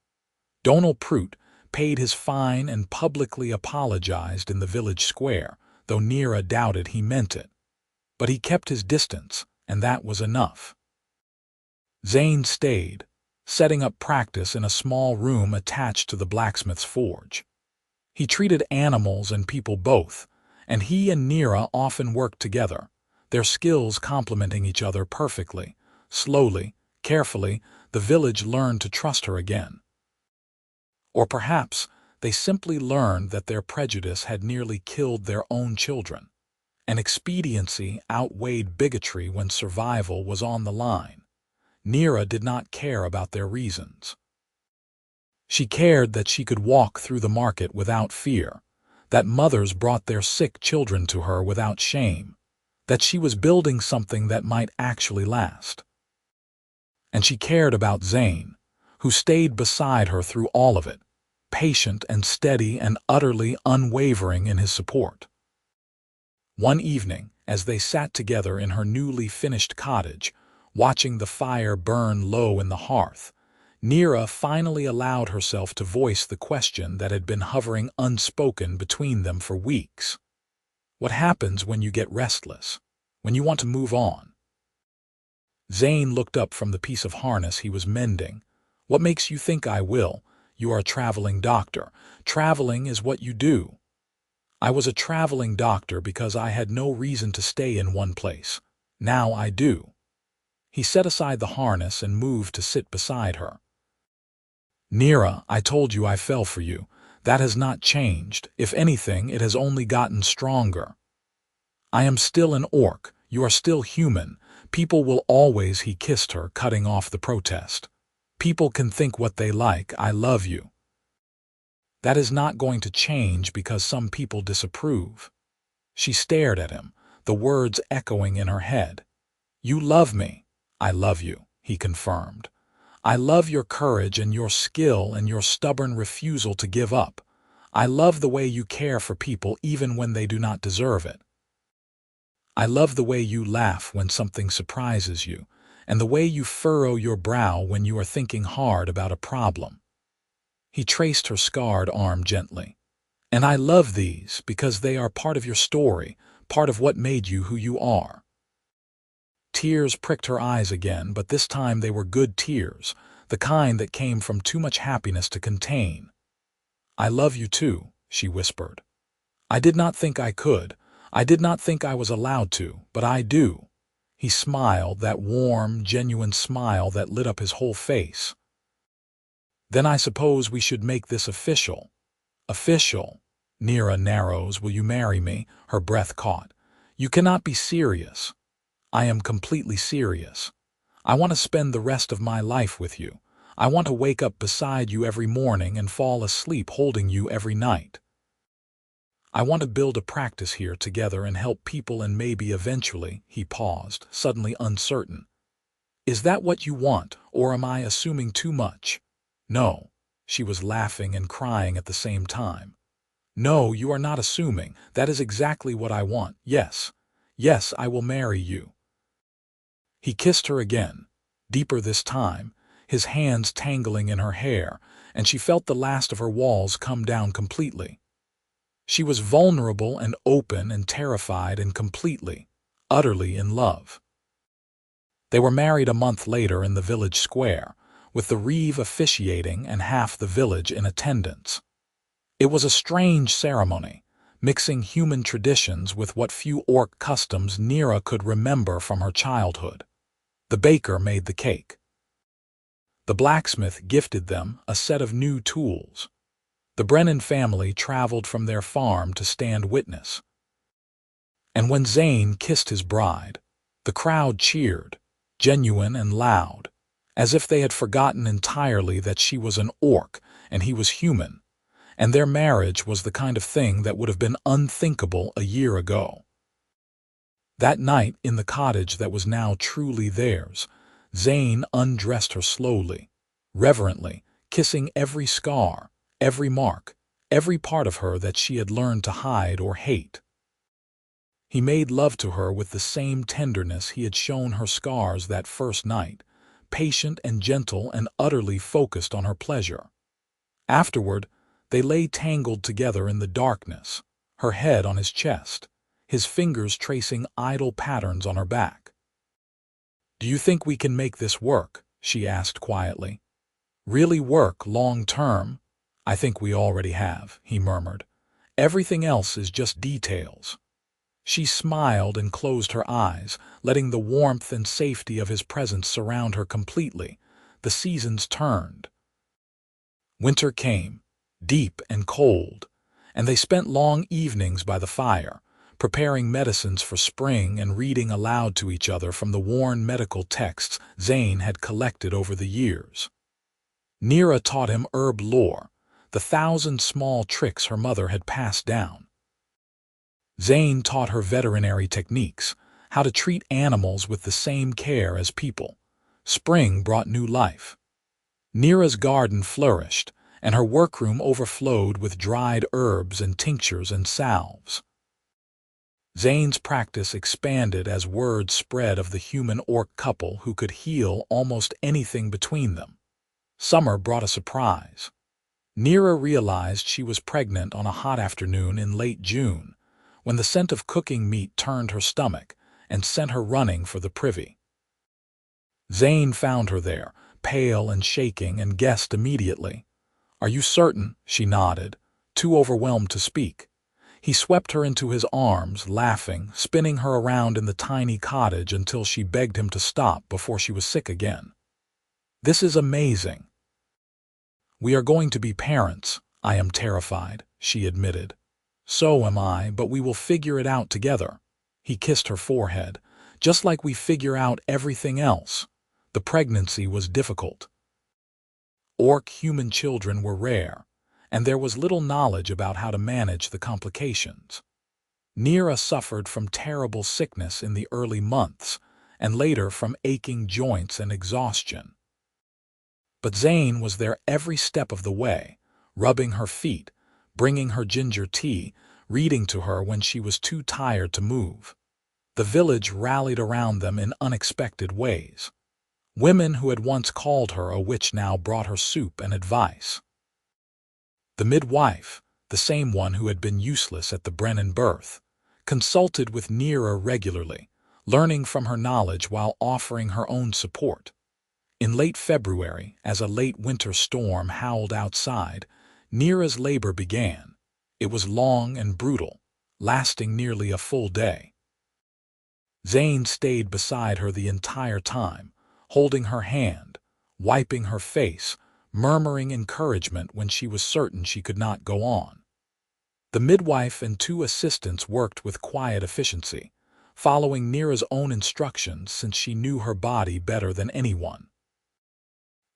Donald Prout paid his fine and publicly apologized in the village square, though Nira doubted he meant it. But he kept his distance, and that was enough. Zane stayed, setting up practice in a small room attached to the blacksmith's forge. He treated animals and people both, and he and Nira often worked together, their skills complementing each other perfectly. Slowly, carefully, the village learned to trust her again. Or perhaps they simply learned that their prejudice had nearly killed their own children, and expediency outweighed bigotry when survival was on the line. Nira did not care about their reasons. She cared that she could walk through the market without fear, that mothers brought their sick children to her without shame, that she was building something that might actually last. And she cared about Zane, who stayed beside her through all of it, patient and steady and utterly unwavering in his support. One evening, as they sat together in her newly finished cottage, watching the fire burn low in the hearth, Nira finally allowed herself to voice the question that had been hovering unspoken between them for weeks. What happens when you get restless, when you want to move on? Zane looked up from the piece of harness he was mending. "What makes you think I will? You are a traveling doctor. Traveling is what you do." "I was a traveling doctor because I had no reason to stay in one place. Now I do." He set aside the harness and moved to sit beside her. "Nira, I told you I fell for you. That has not changed. If anything, it has only gotten stronger. I am still an orc. You are still human. People will always," he kissed her, cutting off the protest. "People can think what they like. I love you. That is not going to change because some people disapprove." She stared at him, the words echoing in her head. "You love me." "I love you," he confirmed. "I love your courage and your skill and your stubborn refusal to give up. I love the way you care for people even when they do not deserve it. I love the way you laugh when something surprises you, and the way you furrow your brow when you are thinking hard about a problem." He traced her scarred arm gently. "And I love these because they are part of your story, part of what made you who you are." Tears pricked her eyes again, but this time they were good tears, the kind that came from too much happiness to contain. I love you too, she whispered. I did not think I could. I did not think I was allowed to, but I do. He smiled, that warm, genuine smile that lit up his whole face. Then I suppose we should make this official. Official. Nira narrows, will you marry me? Her breath caught. You cannot be serious. I am completely serious. I want to spend the rest of my life with you. I want to wake up beside you every morning and fall asleep holding you every night. I want to build a practice here together and help people, and maybe eventually, he paused, suddenly uncertain. Is that what you want, or am I assuming too much? No. She was laughing and crying at the same time. No, you are not assuming. That is exactly what I want. Yes. Yes, I will marry you. He kissed her again, deeper this time, his hands tangling in her hair, and she felt the last of her walls come down completely. She was vulnerable and open and terrified and completely, utterly in love. They were married a month later in the village square, with the reeve officiating and half the village in attendance. It was a strange ceremony, mixing human traditions with what few orc customs Nira could remember from her childhood. The baker made the cake. The blacksmith gifted them a set of new tools. The Brennan family traveled from their farm to stand witness. And when Zane kissed his bride, the crowd cheered, genuine and loud, as if they had forgotten entirely that she was an orc and he was human, and their marriage was the kind of thing that would have been unthinkable a year ago. That night in the cottage that was now truly theirs, Zane undressed her slowly, reverently, kissing every scar, every mark, every part of her that she had learned to hide or hate. He made love to her with the same tenderness he had shown her scars that first night, patient and gentle and utterly focused on her pleasure. Afterward, they lay tangled together in the darkness, her head on his chest, his fingers tracing idle patterns on her back. Do you think we can make this work? She asked quietly. Really work long term? I think we already have, he murmured. Everything else is just details. She smiled and closed her eyes, letting the warmth and safety of his presence surround her completely. The seasons turned. Winter came, deep and cold, and they spent long evenings by the fire, preparing medicines for spring and reading aloud to each other from the worn medical texts Zane had collected over the years. Nira taught him herb lore, the 1,000 small tricks her mother had passed down. Zane taught her veterinary techniques, how to treat animals with the same care as people. Spring brought new life. Nira's garden flourished, and her workroom overflowed with dried herbs and tinctures and salves. Zane's practice expanded as word spread of the human-orc couple who could heal almost anything between them. Summer brought a surprise. Nira realized she was pregnant on a hot afternoon in late June, when the scent of cooking meat turned her stomach and sent her running for the privy. Zane found her there, pale and shaking, and guessed immediately. Are you certain? She nodded, too overwhelmed to speak. He swept her into his arms, laughing, spinning her around in the tiny cottage until she begged him to stop before she was sick again. This is amazing. We are going to be parents. I am terrified, she admitted. So am I, but we will figure it out together. He kissed her forehead, just like we figure out everything else. The pregnancy was difficult. Orc human children were rare, and there was little knowledge about how to manage the complications. Nira suffered from terrible sickness in the early months, and later from aching joints and exhaustion. But Zane was there every step of the way, rubbing her feet, bringing her ginger tea, reading to her when she was too tired to move. The village rallied around them in unexpected ways. Women who had once called her a witch now brought her soup and advice. The midwife, the same one who had been useless at the Brennan birth, consulted with Nira regularly, learning from her knowledge while offering her own support. In late February, as a late winter storm howled outside, Nira's labor began. It was long and brutal, lasting nearly a full day. Zane stayed beside her the entire time, holding her hand, wiping her face, murmuring encouragement when she was certain she could not go on. The midwife and 2 assistants worked with quiet efficiency, following Nira's own instructions since she knew her body better than anyone.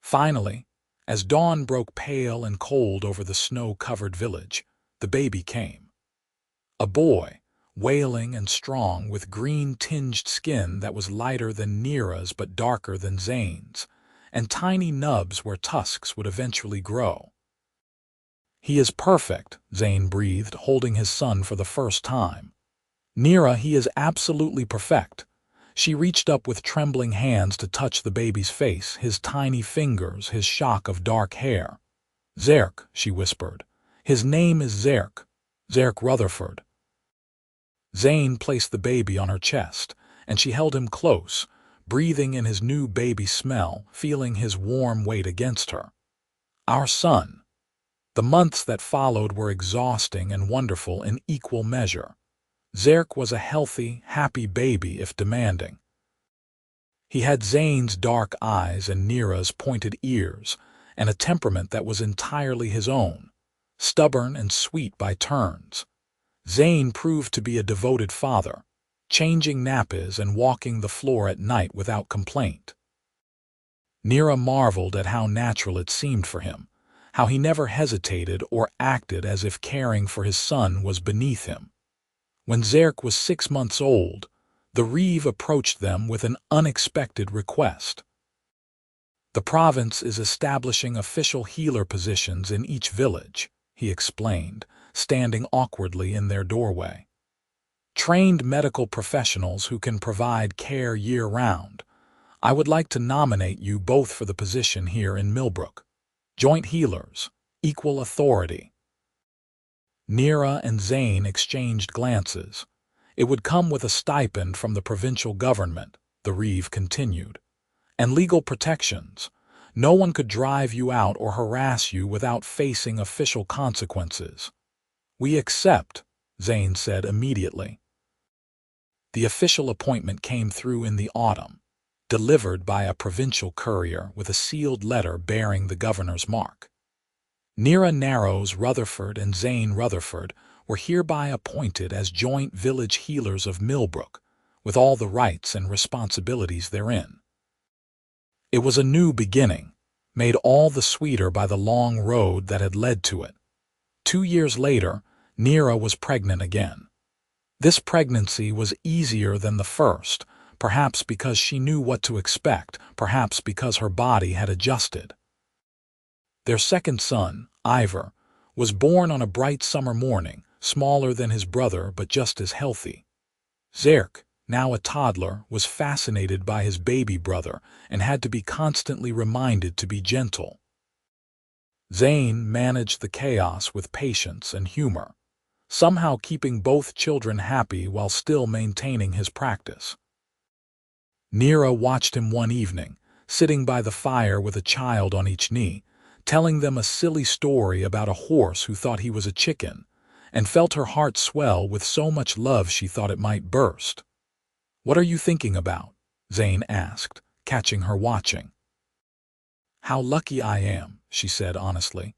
Finally, as dawn broke pale and cold over the snow-covered village, the baby came. A boy, wailing and strong, with green-tinged skin that was lighter than Nira's but darker than Zane's, and tiny nubs where tusks would eventually grow. "He is perfect," Zane breathed, holding his son for the first time. "Nira, he is absolutely perfect." She reached up with trembling hands to touch the baby's face, his tiny fingers, his shock of dark hair. "Zerk," she whispered. "His name is Zerk. Zerk Rutherford." Zane placed the baby on her chest, and she held him close, breathing in his new baby smell, feeling his warm weight against her. Our son. The months that followed were exhausting and wonderful in equal measure. Zerk was a healthy, happy baby if demanding. He had Zane's dark eyes and Nira's pointed ears, and a temperament that was entirely his own, stubborn and sweet by turns. Zane proved to be a devoted father, changing nappies and walking the floor at night without complaint. Nira marveled at how natural it seemed for him, how he never hesitated or acted as if caring for his son was beneath him. When Zerk was 6 months old, the Reeve approached them with an unexpected request. "The province is establishing official healer positions in each village," he explained, standing awkwardly in their doorway. "Trained medical professionals who can provide care year-round. I would like to nominate you both for the position here in Millbrook. Joint healers, equal authority." Nira and Zane exchanged glances. "It would come with a stipend from the provincial government," the Reeve continued, "and legal protections. No one could drive you out or harass you without facing official consequences." "We accept," Zane said immediately. The official appointment came through in the autumn, delivered by a provincial courier with a sealed letter bearing the governor's mark. Nira Narrows Rutherford and Zane Rutherford were hereby appointed as joint village healers of Millbrook, with all the rights and responsibilities therein. It was a new beginning, made all the sweeter by the long road that had led to it. 2 years later, Nira was pregnant again. This pregnancy was easier than the first, perhaps because she knew what to expect, perhaps because her body had adjusted. Their second son, Ivor, was born on a bright summer morning, smaller than his brother but just as healthy. Zerk, now a toddler, was fascinated by his baby brother and had to be constantly reminded to be gentle. Zane managed the chaos with patience and humor, somehow keeping both children happy while still maintaining his practice. Nira watched him one evening, sitting by the fire with a child on each knee, telling them a silly story about a horse who thought he was a chicken, and felt her heart swell with so much love she thought it might burst. "What are you thinking about?" Zane asked, catching her watching. "How lucky I am," she said honestly.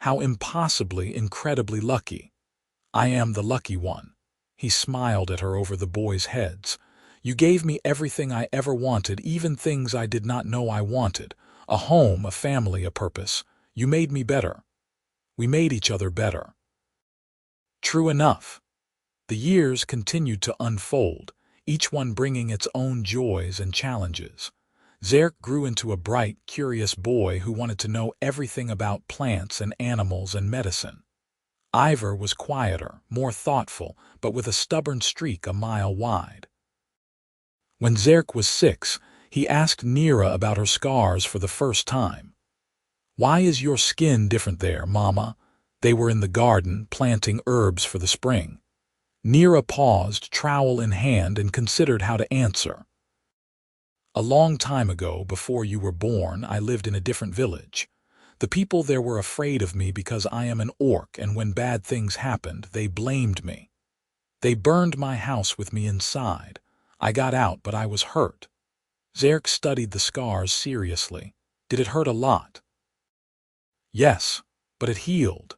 "How impossibly, incredibly lucky. I am the lucky one." He smiled at her over the boys' heads. "You gave me everything I ever wanted, even things I did not know I wanted. A home, a family, a purpose. You made me better. We made each other better." True enough. The years continued to unfold, each one bringing its own joys and challenges. Zerk grew into a bright, curious boy who wanted to know everything about plants and animals and medicine. Ivor was quieter, more thoughtful, but with a stubborn streak a mile wide. When Zerk was 6, he asked Nira about her scars for the first time. "Why is your skin different there, Mama?" They were in the garden, planting herbs for the spring. Nira paused, trowel in hand, and considered how to answer. "A long time ago, before you were born, I lived in a different village. The people there were afraid of me because I am an orc, and when bad things happened, they blamed me. They burned my house with me inside. I got out, but I was hurt. Zerk studied the scars seriously. Did it hurt a lot? Yes, but it healed.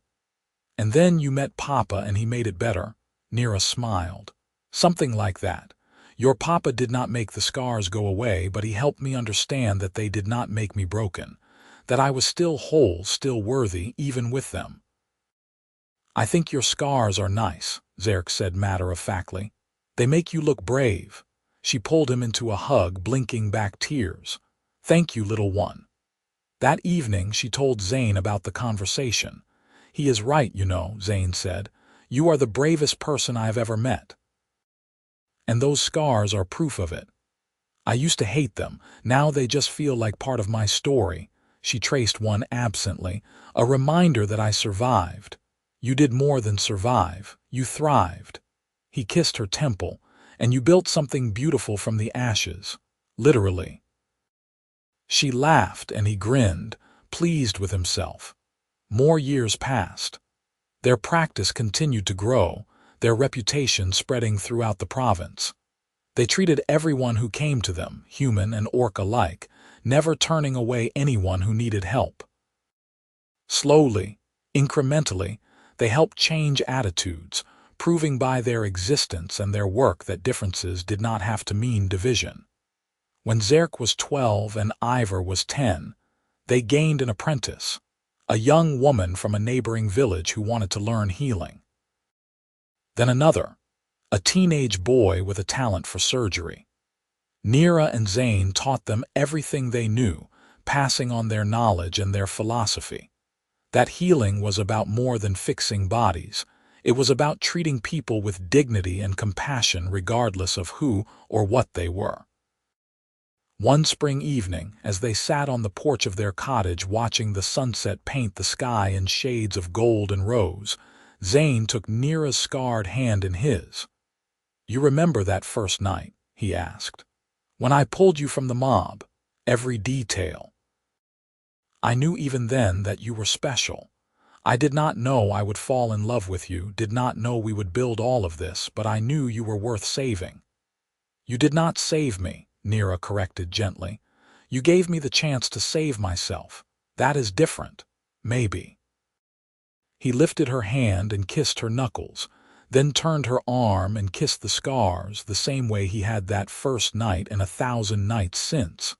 And then you met Papa and he made it better. Nira smiled. Something like that. Your Papa did not make the scars go away, but he helped me understand that they did not make me broken, that I was still whole, still worthy, even with them. I think your scars are nice, Zerk said matter-of-factly. They make you look brave. She pulled him into a hug, blinking back tears. Thank you, little one. That evening she told Zane about the conversation. He is right, you know, Zane said. You are the bravest person I have ever met. And those scars are proof of it. I used to hate them. Now they just feel like part of my story. She traced one absently, a reminder that I survived. You did more than survive. You thrived. He kissed her temple, and you built something beautiful from the ashes. Literally. She laughed and he grinned, pleased with himself. More years passed. Their practice continued to grow, their reputation spreading throughout the province. They treated everyone who came to them, human and orc alike, never turning away anyone who needed help. Slowly, incrementally, they helped change attitudes, proving by their existence and their work that differences did not have to mean division. When Zerk was 12 and Ivor was 10, they gained an apprentice, a young woman from a neighboring village who wanted to learn healing. Then another, a teenage boy with a talent for surgery. Nira and Zane taught them everything they knew, passing on their knowledge and their philosophy. That healing was about more than fixing bodies. It was about treating people with dignity and compassion regardless of who or what they were. One spring evening, as they sat on the porch of their cottage watching the sunset paint the sky in shades of gold and rose, Zane took Nira's scarred hand in his. You remember that first night, he asked. When I pulled you from the mob, every detail. I knew even then that you were special. I did not know I would fall in love with you, did not know we would build all of this, but I knew you were worth saving. You did not save me, Nira corrected gently. You gave me the chance to save myself. That is different. Maybe. He lifted her hand and kissed her knuckles, then turned her arm and kissed the scars the same way he had that first night and 1,000 nights since.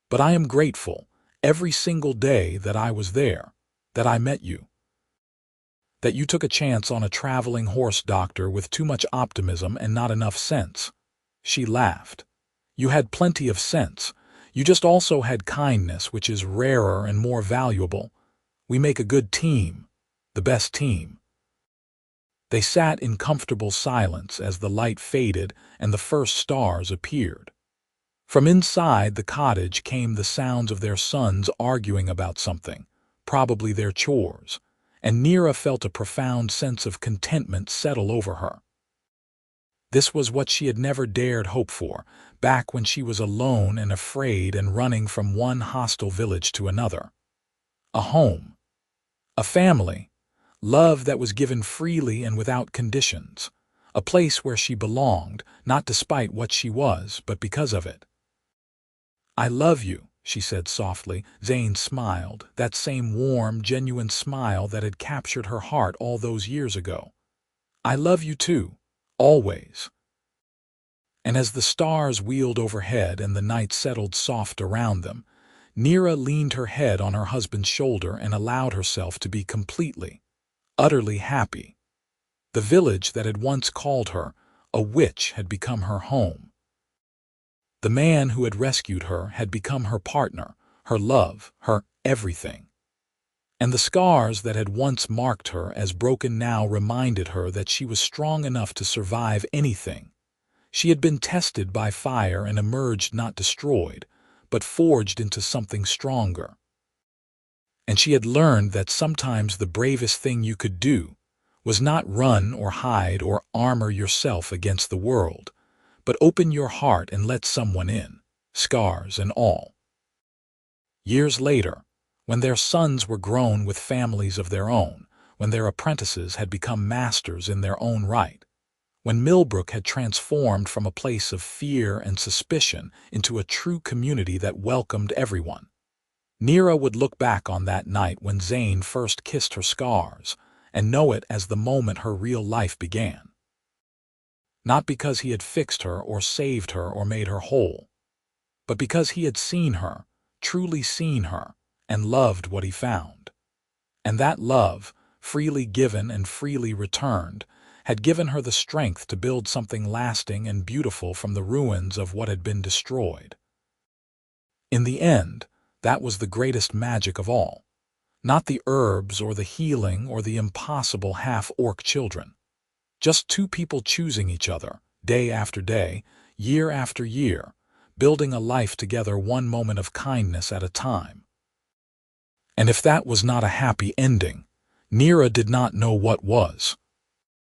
But I am grateful, every single day that I was there, that I met you. That you took a chance on a traveling horse doctor with too much optimism and not enough sense. She laughed. You had plenty of sense. You just also had kindness, which is rarer and more valuable. We make a good team, the best team. They sat in comfortable silence as the light faded and the first stars appeared. From inside the cottage came the sounds of their sons arguing about something, probably their chores, and Nira felt a profound sense of contentment settle over her. This was what she had never dared hope for, back when she was alone and afraid and running from one hostile village to another. A home. A family. Love that was given freely and without conditions. A place where she belonged, not despite what she was, but because of it. I love you, she said softly. Zane smiled, that same warm, genuine smile that had captured her heart all those years ago. I love you too. Always. And as the stars wheeled overhead and the night settled soft around them, Nira leaned her head on her husband's shoulder and allowed herself to be completely, utterly happy. The village that had once called her a witch had become her home. The man who had rescued her had become her partner, her love, her everything. And the scars that had once marked her as broken now reminded her that she was strong enough to survive anything. She had been tested by fire and emerged not destroyed, but forged into something stronger. And she had learned that sometimes the bravest thing you could do was not run or hide or armor yourself against the world, but open your heart and let someone in, scars and all. Years later, when their sons were grown with families of their own, when their apprentices had become masters in their own right, when Millbrook had transformed from a place of fear and suspicion into a true community that welcomed everyone. Nira would look back on that night when Zane first kissed her scars and know it as the moment her real life began. Not because he had fixed her or saved her or made her whole, but because he had seen her, truly seen her, and loved what he found. And that love, freely given and freely returned, had given her the strength to build something lasting and beautiful from the ruins of what had been destroyed. In the end, that was the greatest magic of all. Not the herbs or the healing or the impossible half-orc children. Just two people choosing each other, day after day, year after year, building a life together one moment of kindness at a time. And if that was not a happy ending, Nira did not know what was.